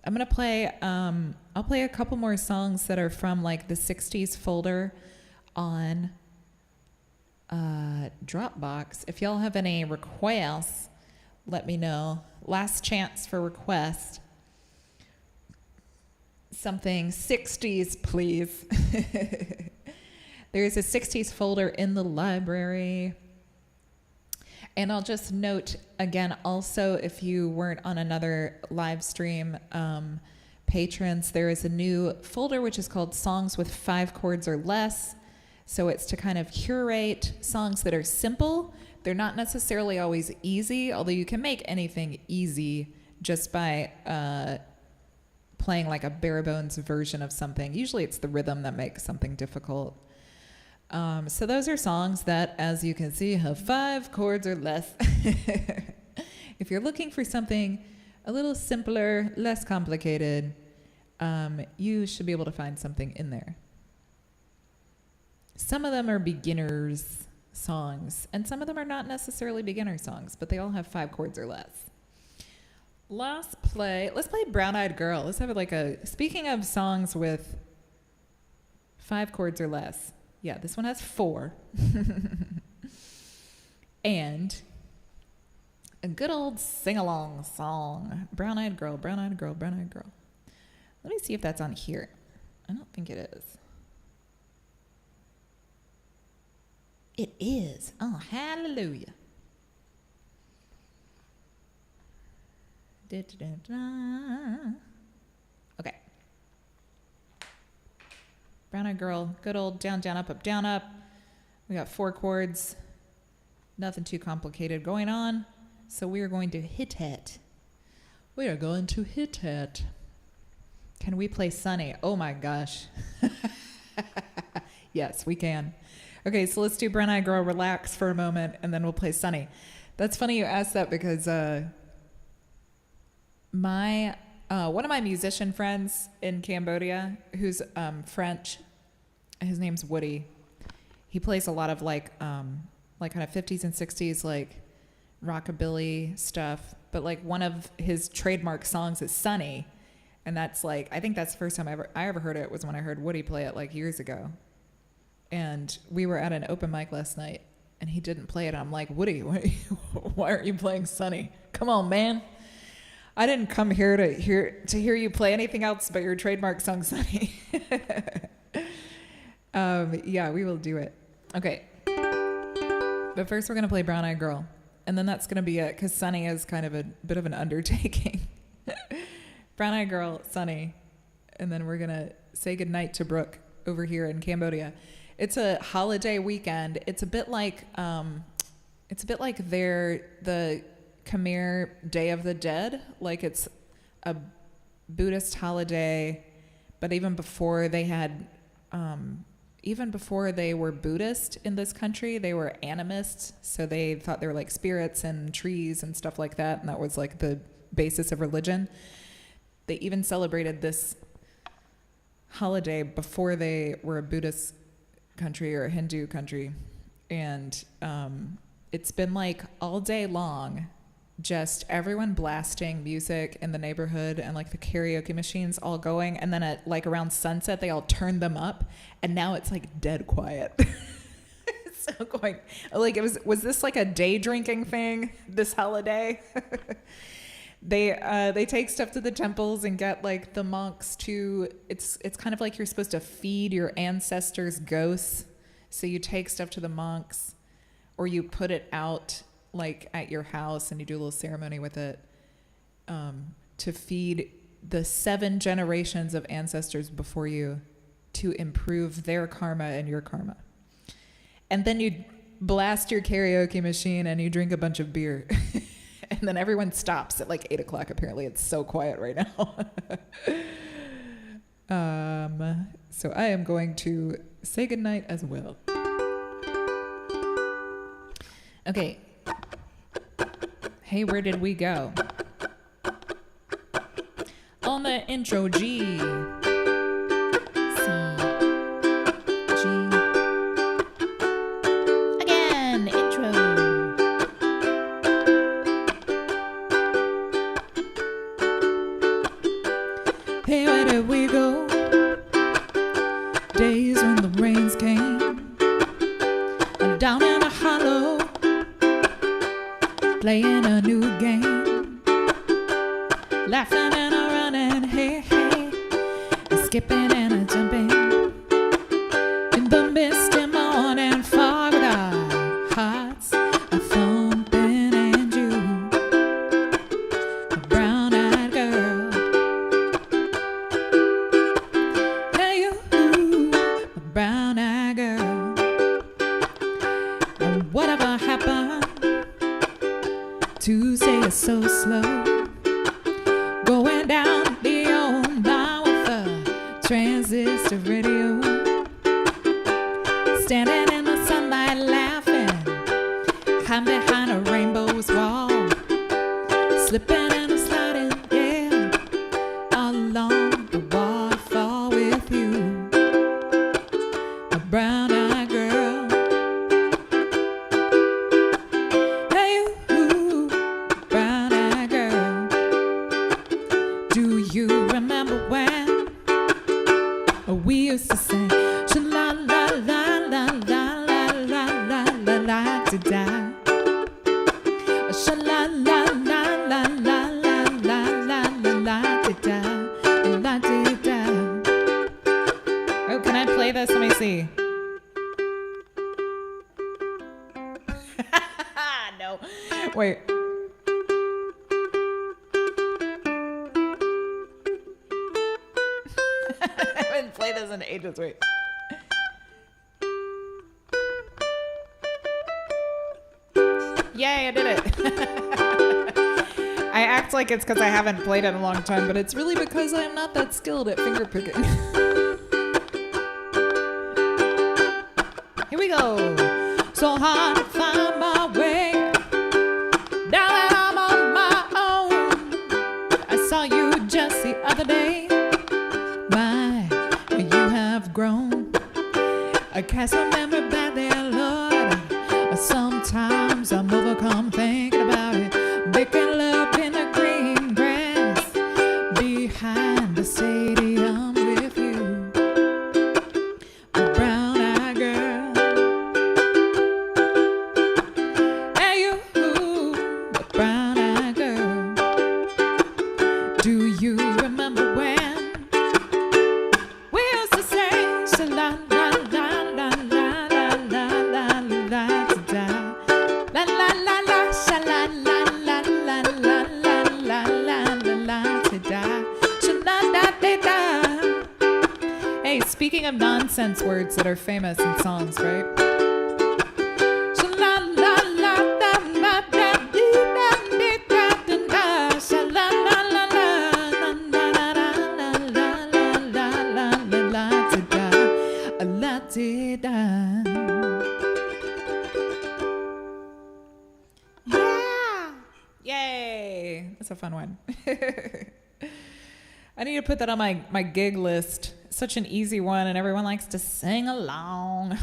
I'm gonna play. I'll play a couple more songs that are from like the '60s folder on Dropbox. If y'all have any requests, let me know. Last chance for requests. Something 60s, please. There's a 60s folder in the library. And I'll just note again, also, if you weren't on another live stream, patrons, there is a new folder which is called Songs with 5 Chords or Less. So it's to kind of curate songs that are simple. They're not necessarily always easy, although you can make anything easy just by playing like a bare bones version of something. Usually it's the rhythm that makes something difficult. So those are songs that, as you can see, have 5 chords or less. If you're looking for something a little simpler, less complicated, you should be able to find something in there. Some of them are beginners songs, and some of them are not necessarily beginner songs, but they all have 5 chords or less. Let's play Brown Eyed Girl. Let's have like speaking of songs with 5 chords or less. Yeah, this one has 4. And a good old sing-along song. Brown Eyed Girl, Brown Eyed Girl, Brown Eyed Girl. Let me see if that's on here. I don't think it is. It is. Oh, hallelujah. Okay. Brown Eyed Girl, good old down, down, up, down, up. We got 4 chords. Nothing too complicated going on. So we are going to hit it. We are going to hit it. Can we play Sunny? Oh my gosh. Yes, we can. Okay, so let's do Brown Eyed Girl, relax for a moment, and then we'll play Sunny. That's funny you asked that because one of my musician friends in Cambodia, who's French, his name's Woody. He plays a lot of like kind of 50s and 60s like rockabilly stuff, but like one of his trademark songs is Sunny, and that's like, I think that's the first time I ever heard it was when I heard Woody play it like years ago. And we were at an open mic last night, and he didn't play it. I'm like, Woody, why aren't you playing Sunny? Come on, man. I didn't come here to hear you play anything else but your trademark song, Sunny. Yeah, we will do it. Okay. But first we're going to play Brown Eyed Girl. And then that's going to be it, because Sunny is kind of a bit of an undertaking. Brown Eyed Girl, Sunny. And then we're going to say goodnight to Brooke over here in Cambodia. It's a holiday weekend. It's a bit like the Khmer Day of the Dead. Like, it's a Buddhist holiday, but even before they were Buddhist in this country, they were animists. So they thought they were like spirits and trees and stuff like that. And that was like the basis of religion. They even celebrated this holiday before they were a Buddhist country or a Hindu country. And it's been like all day long, just everyone blasting music in the neighborhood and like the karaoke machines all going. And then at like around sunset, they all turned them up. And now it's like dead quiet. It's so going, like, was this like a day drinking thing this holiday? They take stuff to the temples and get like the monks to, it's kind of like you're supposed to feed your ancestors' ghosts. So you take stuff to the monks, or you put it out like at your house and you do a little ceremony with it, to feed the 7 generations of ancestors before you, to improve their karma and your karma. And then you blast your karaoke machine and you drink a bunch of beer. And then everyone stops at like 8 o'clock. Apparently it's so quiet right now. So I am going to say goodnight as well. Okay. Hey, where did we go? On the intro, G. C. G. Again, intro. Hey, where did we go? Days when the rains came. I'm down in a hollow, playing a new game, laughing and a running, hey, hey, a skipping and a jumping, in the misty morning fog with our hearts a thumping, and you, a brown-eyed girl, hey you, a brown-eyed girl, and whatever happened to say it so slow, going down the old line with a transistor radio, standing in the sunlight laughing, hiding behind a rainbow's wall, slipping and a sliding, yeah, along the waterfall with you, a brown-eyed girl. You remember when we used to sing sha la la la la la la la la la la da da, sha la la la la la la la la la la da da, la da da. Oh, can I play this? Let me see. No, wait. I haven't played this in ages. Wait. Yay, I did it. I act like it's because I haven't played it in a long time, but it's really because I'm not that skilled at finger picking. Here we go. So hard to find my way. Now that I'm on my own. I saw you just the other day. My, you have grown. I can't remember back there, Lord. Sometimes I'm overcome thinking about it. Making love in the green grass behind the stadium with you, a brown-eyed girl. Hey, you, a brown-eyed girl. Do you remember when we used to say, la la la la la la Speaking of nonsense words that are famous in songs, right? Yeah! Yay! That's a fun one. I need to put that on my gig list. Such an easy one, and everyone likes to sing along.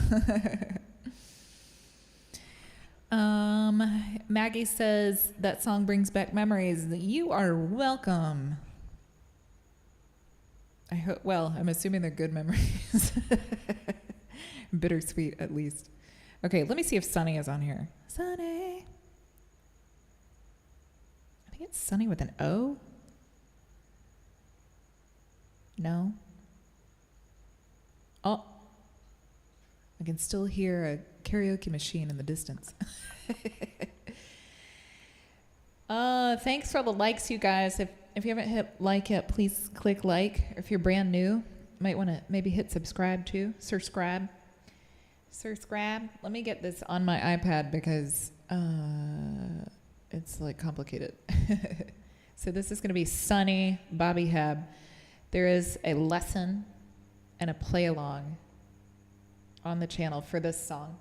Maggie says that song brings back memories. You are welcome. I hope. Well, I'm assuming they're good memories. Bittersweet, at least. Okay, let me see if Sunny is on here. Sunny. I think it's Sunny with an O. No. Oh. I can still hear a karaoke machine in the distance. Thanks for all the likes, you guys. If you haven't hit like yet, please click like. If you're brand new, you might want to maybe hit subscribe too. Subscribe. Let me get this on my iPad because it's like complicated. So this is going to be Sunny, Bobby Hebb. There is a lesson and a play along on the channel for this song.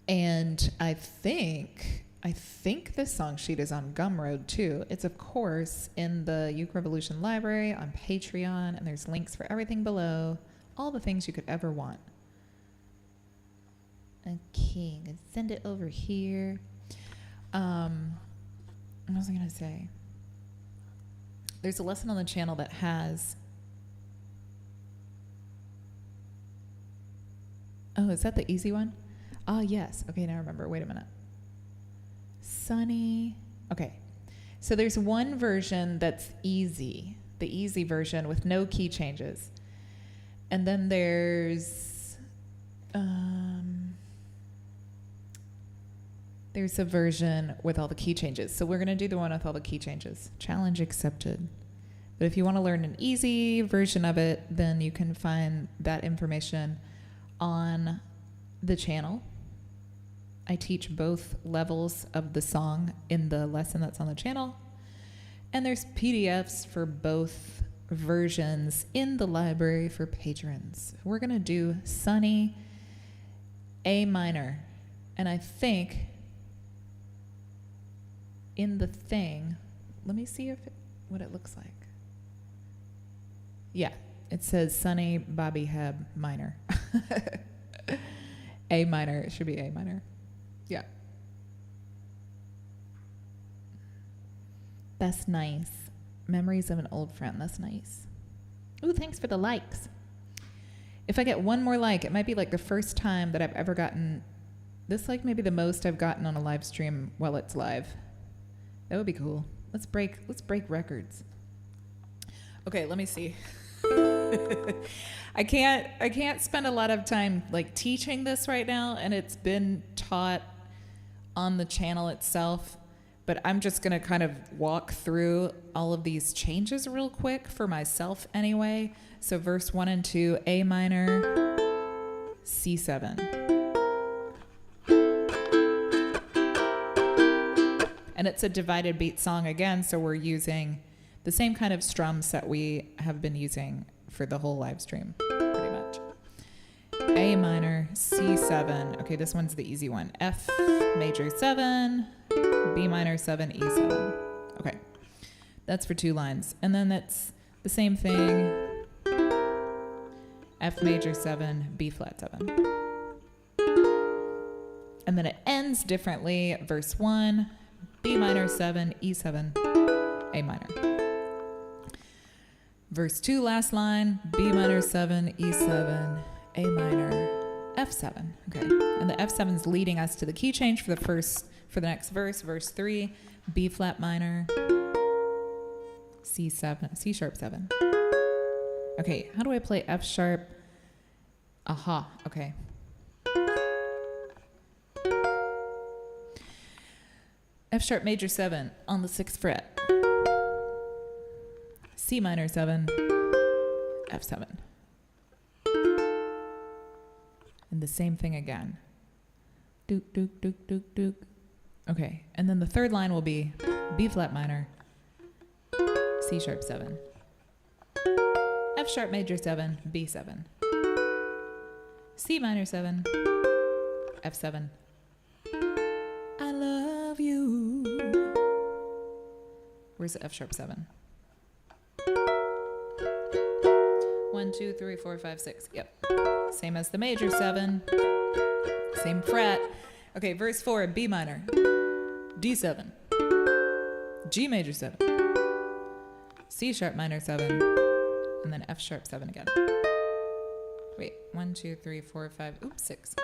And I think this song sheet is on Gumroad too. It's of course in the Uke Revolution library on Patreon, and there's links for everything below. All the things you could ever want. Okay, let's send it over here. What was I gonna say? There's a lesson on the channel that has... Oh, is that the easy one? Oh, yes. Okay, now I remember. Wait a minute. Sunny. Okay. So there's one version that's easy. The easy version with no key changes. And then there's a version with all the key changes. So we're going to do the one with all the key changes. Challenge accepted. But if you want to learn an easy version of it, then you can find that information on the channel. I teach both levels of the song in the lesson that's on the channel. And there's PDFs for both versions in the library for patrons. We're going to do Sunny, A minor. And I think in the thing, let me see what it looks like. Yeah, it says Sunny, Bobby Hebb, minor. A minor, it should be A minor. Yeah. That's nice. Memories of an old friend, that's nice. Ooh, thanks for the likes. If I get one more like, it might be like the first time that I've ever gotten this, like maybe the most I've gotten on a live stream while it's live. That would be cool. Let's break records. Okay, let me see. I can't spend a lot of time like teaching this right now, and it's been taught on the channel itself, but I'm just gonna kind of walk through all of these changes real quick for myself anyway. So verse 1 and 2, A minor, C7. And it's a divided beat song again, so we're using the same kind of strums that we have been using for the whole live stream, pretty much. A minor, C7. Okay, this one's the easy one. F major 7, B minor 7, E7. Okay, that's for 2 lines. And then that's the same thing. F major 7, B flat 7. And then it ends differently. Verse 1, B minor 7, E7, A minor. Verse 2, last line, B minor 7, E7, A minor, F7. Okay, and the F7 is leading us to the key change for the next verse. Verse 3, B flat minor, C7, C sharp 7. Okay, how do I play F sharp? Aha, okay. F sharp major 7 on the 6th fret. C minor 7, F7. And the same thing again. Dook, dook, dook, dook, dook. Okay, and then the third line will be B flat minor, C sharp 7, F sharp major 7, B7, C minor 7, F7. I love you. Where's the F sharp 7? 1, 2, 3, 4, 5, 6. Yep. Same as the major 7. Same fret. Okay, verse 4, B minor, D7, G major 7, C sharp minor 7, and then F sharp 7 again. Wait, 1, 2, 3, 4, 5, oops, 6.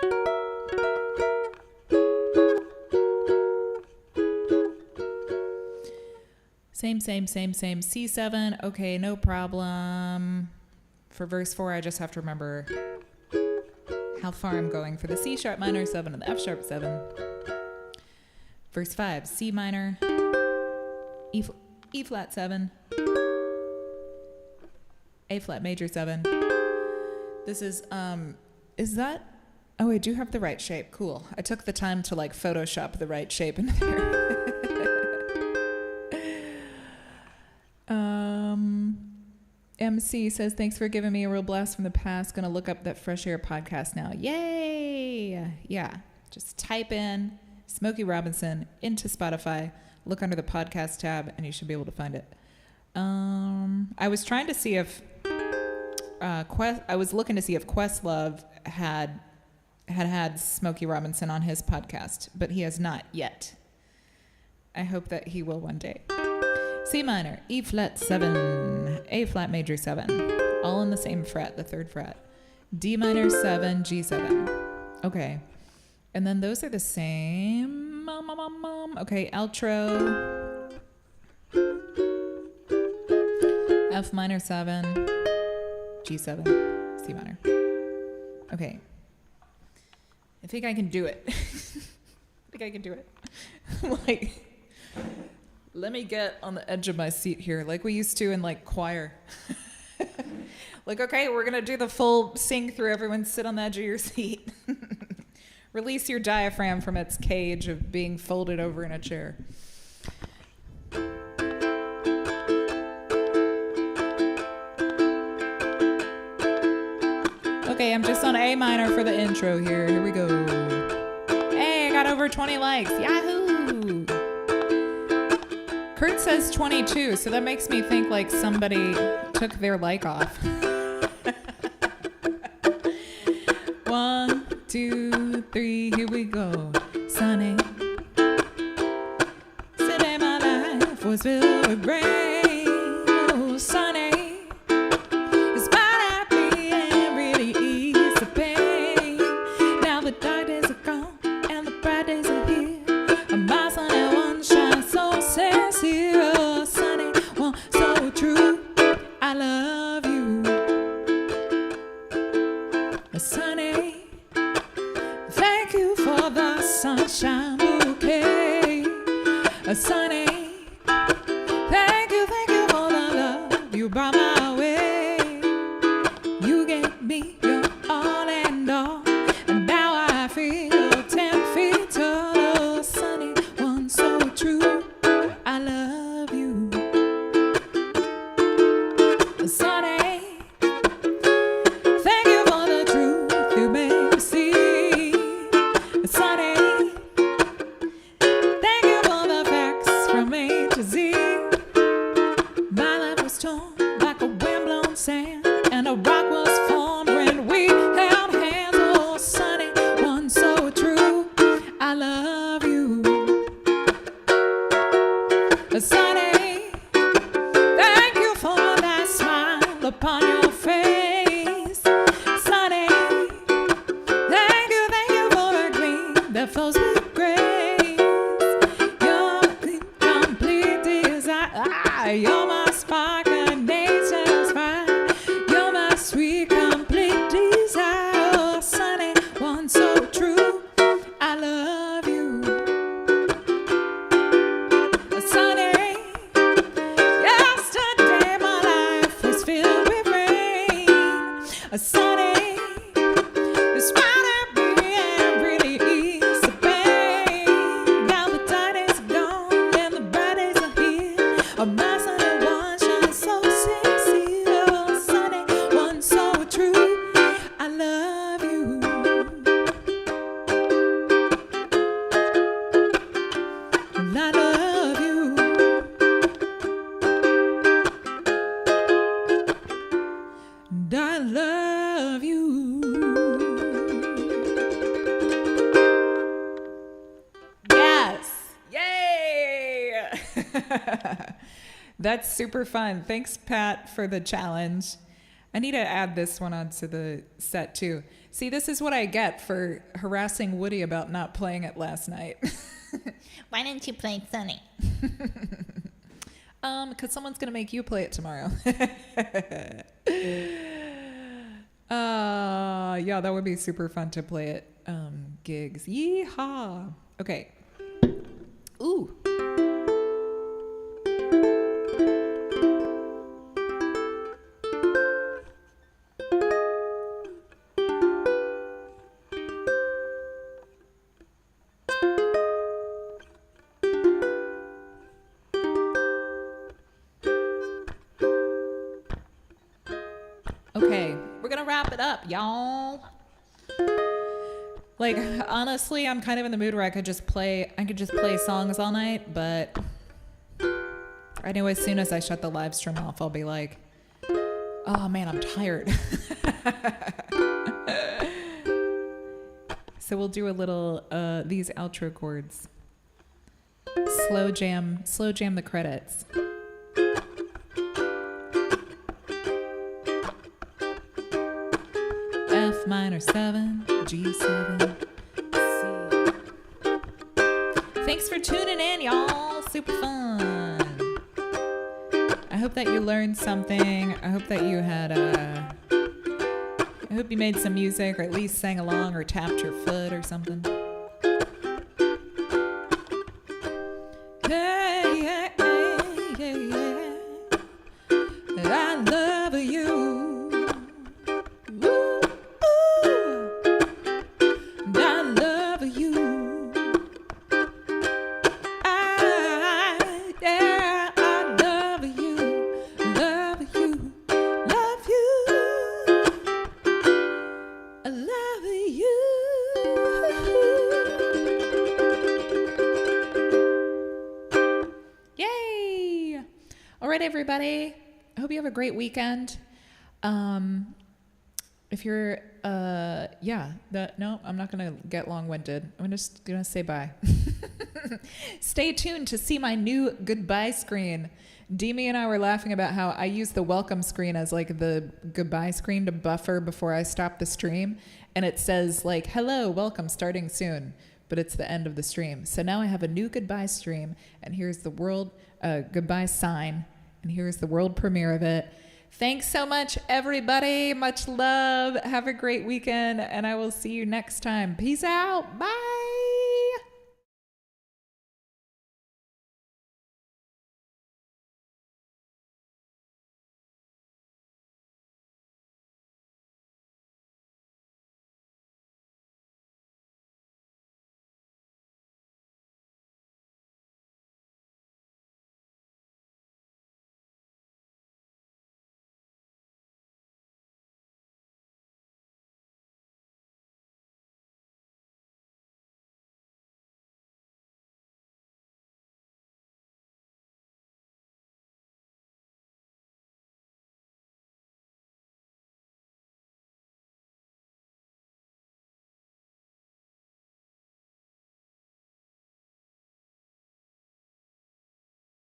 Same, C7. Okay, no problem. For verse 4, I just have to remember how far I'm going for the C sharp minor 7 and the F sharp 7. Verse 5, C minor, E flat 7, A flat major 7. This is that, oh, I do have the right shape. Cool. I took the time to like Photoshop the right shape in there. MC says, thanks for giving me a real blast from the past. Gonna look up that Fresh Air podcast now. Yay! Yeah, just type in Smokey Robinson into Spotify, look under the podcast tab, and you should be able to find it. I was trying to see if I was looking to see if Questlove had Smokey Robinson on his podcast, but he has not yet. I hope that he will one day. C minor, E flat 7, A flat major 7, all in the same fret, the 3rd fret. D minor 7, G7. Okay. And then those are the same. Okay, outro. F minor 7, G7, C minor. Okay. I think I can do it. Like, let me get on the edge of my seat here, like we used to in like choir. Like, okay, we're going to do the full sing through. Everyone sit on the edge of your seat. Release your diaphragm from its cage of being folded over in a chair. Okay, I'm just on A minor for the intro here. Here we go. Hey, I got over 20 likes. Yahoo! Kurt says 22, so that makes me think like somebody took their like off. 1, 2, 3, here we go. Sunny. Today my life was filled with rain. Oh, sunny. It's might happy and really ease the pain. Now the dark days are gone and the bright days are here. And my sunny one shines so sincere. Sunny one so true. I love you. Sunny, thank you for the sunshine bouquet. Sunny, thank you for the love you brought my way. You gave me your all and all, and now I feel 10 feet tall. Oh, sunny one so true, I love you. Sunny, thank you for the truth you made me see. Sunny, thank you for the facts from A to Z. My life was torn like a windblown sand, and a rock was formed when we held hands. Oh, sunny one so true, I love you. Sunny, thank you for that smile upon your face. Sunny, thank you for the gleam that flows with grace. You're my complete desire. You're my spark and nature's fire. You're my sweet complete desire. Oh, sunny one so true, I love you. Sunny, I love you. And I love you. Yes. Yay. That's super fun. Thanks, Pat, for the challenge. I need to add this one onto the set, too. See, this is what I get for harassing Woody about not playing it last night. Why didn't you play Sunny? Because someone's going to make you play it tomorrow. Yeah, that would be super fun to play at gigs. Yeehaw. Okay. Ooh. Okay, we're gonna wrap it up, y'all. Like, honestly, I'm kind of in the mood where I could just play songs all night, but I know as soon as I shut the live stream off, I'll be like, oh man, I'm tired. So we'll do a little, these outro chords. Slow jam the credits. F minor 7, G7, C. Thanks for tuning in, y'all. Super fun. I hope that you learned something. I hope that you had I hope you made some music or at least sang along or tapped your foot or something. Hey, yeah, yeah, yeah, yeah. I love you. Everybody, I hope you have a great weekend. If you're no, I'm not gonna get long-winded. I'm just gonna say bye. Stay tuned to see my new goodbye screen. Demi and I were laughing about how I use the welcome screen as like the goodbye screen to buffer before I stop the stream, and it says like hello, welcome, starting soon, but it's the end of the stream. So now I have a new goodbye stream, and here's the world goodbye sign. And here's the world premiere of it. Thanks so much, everybody. Much love. Have a great weekend, and I will see you next time. Peace out. Bye.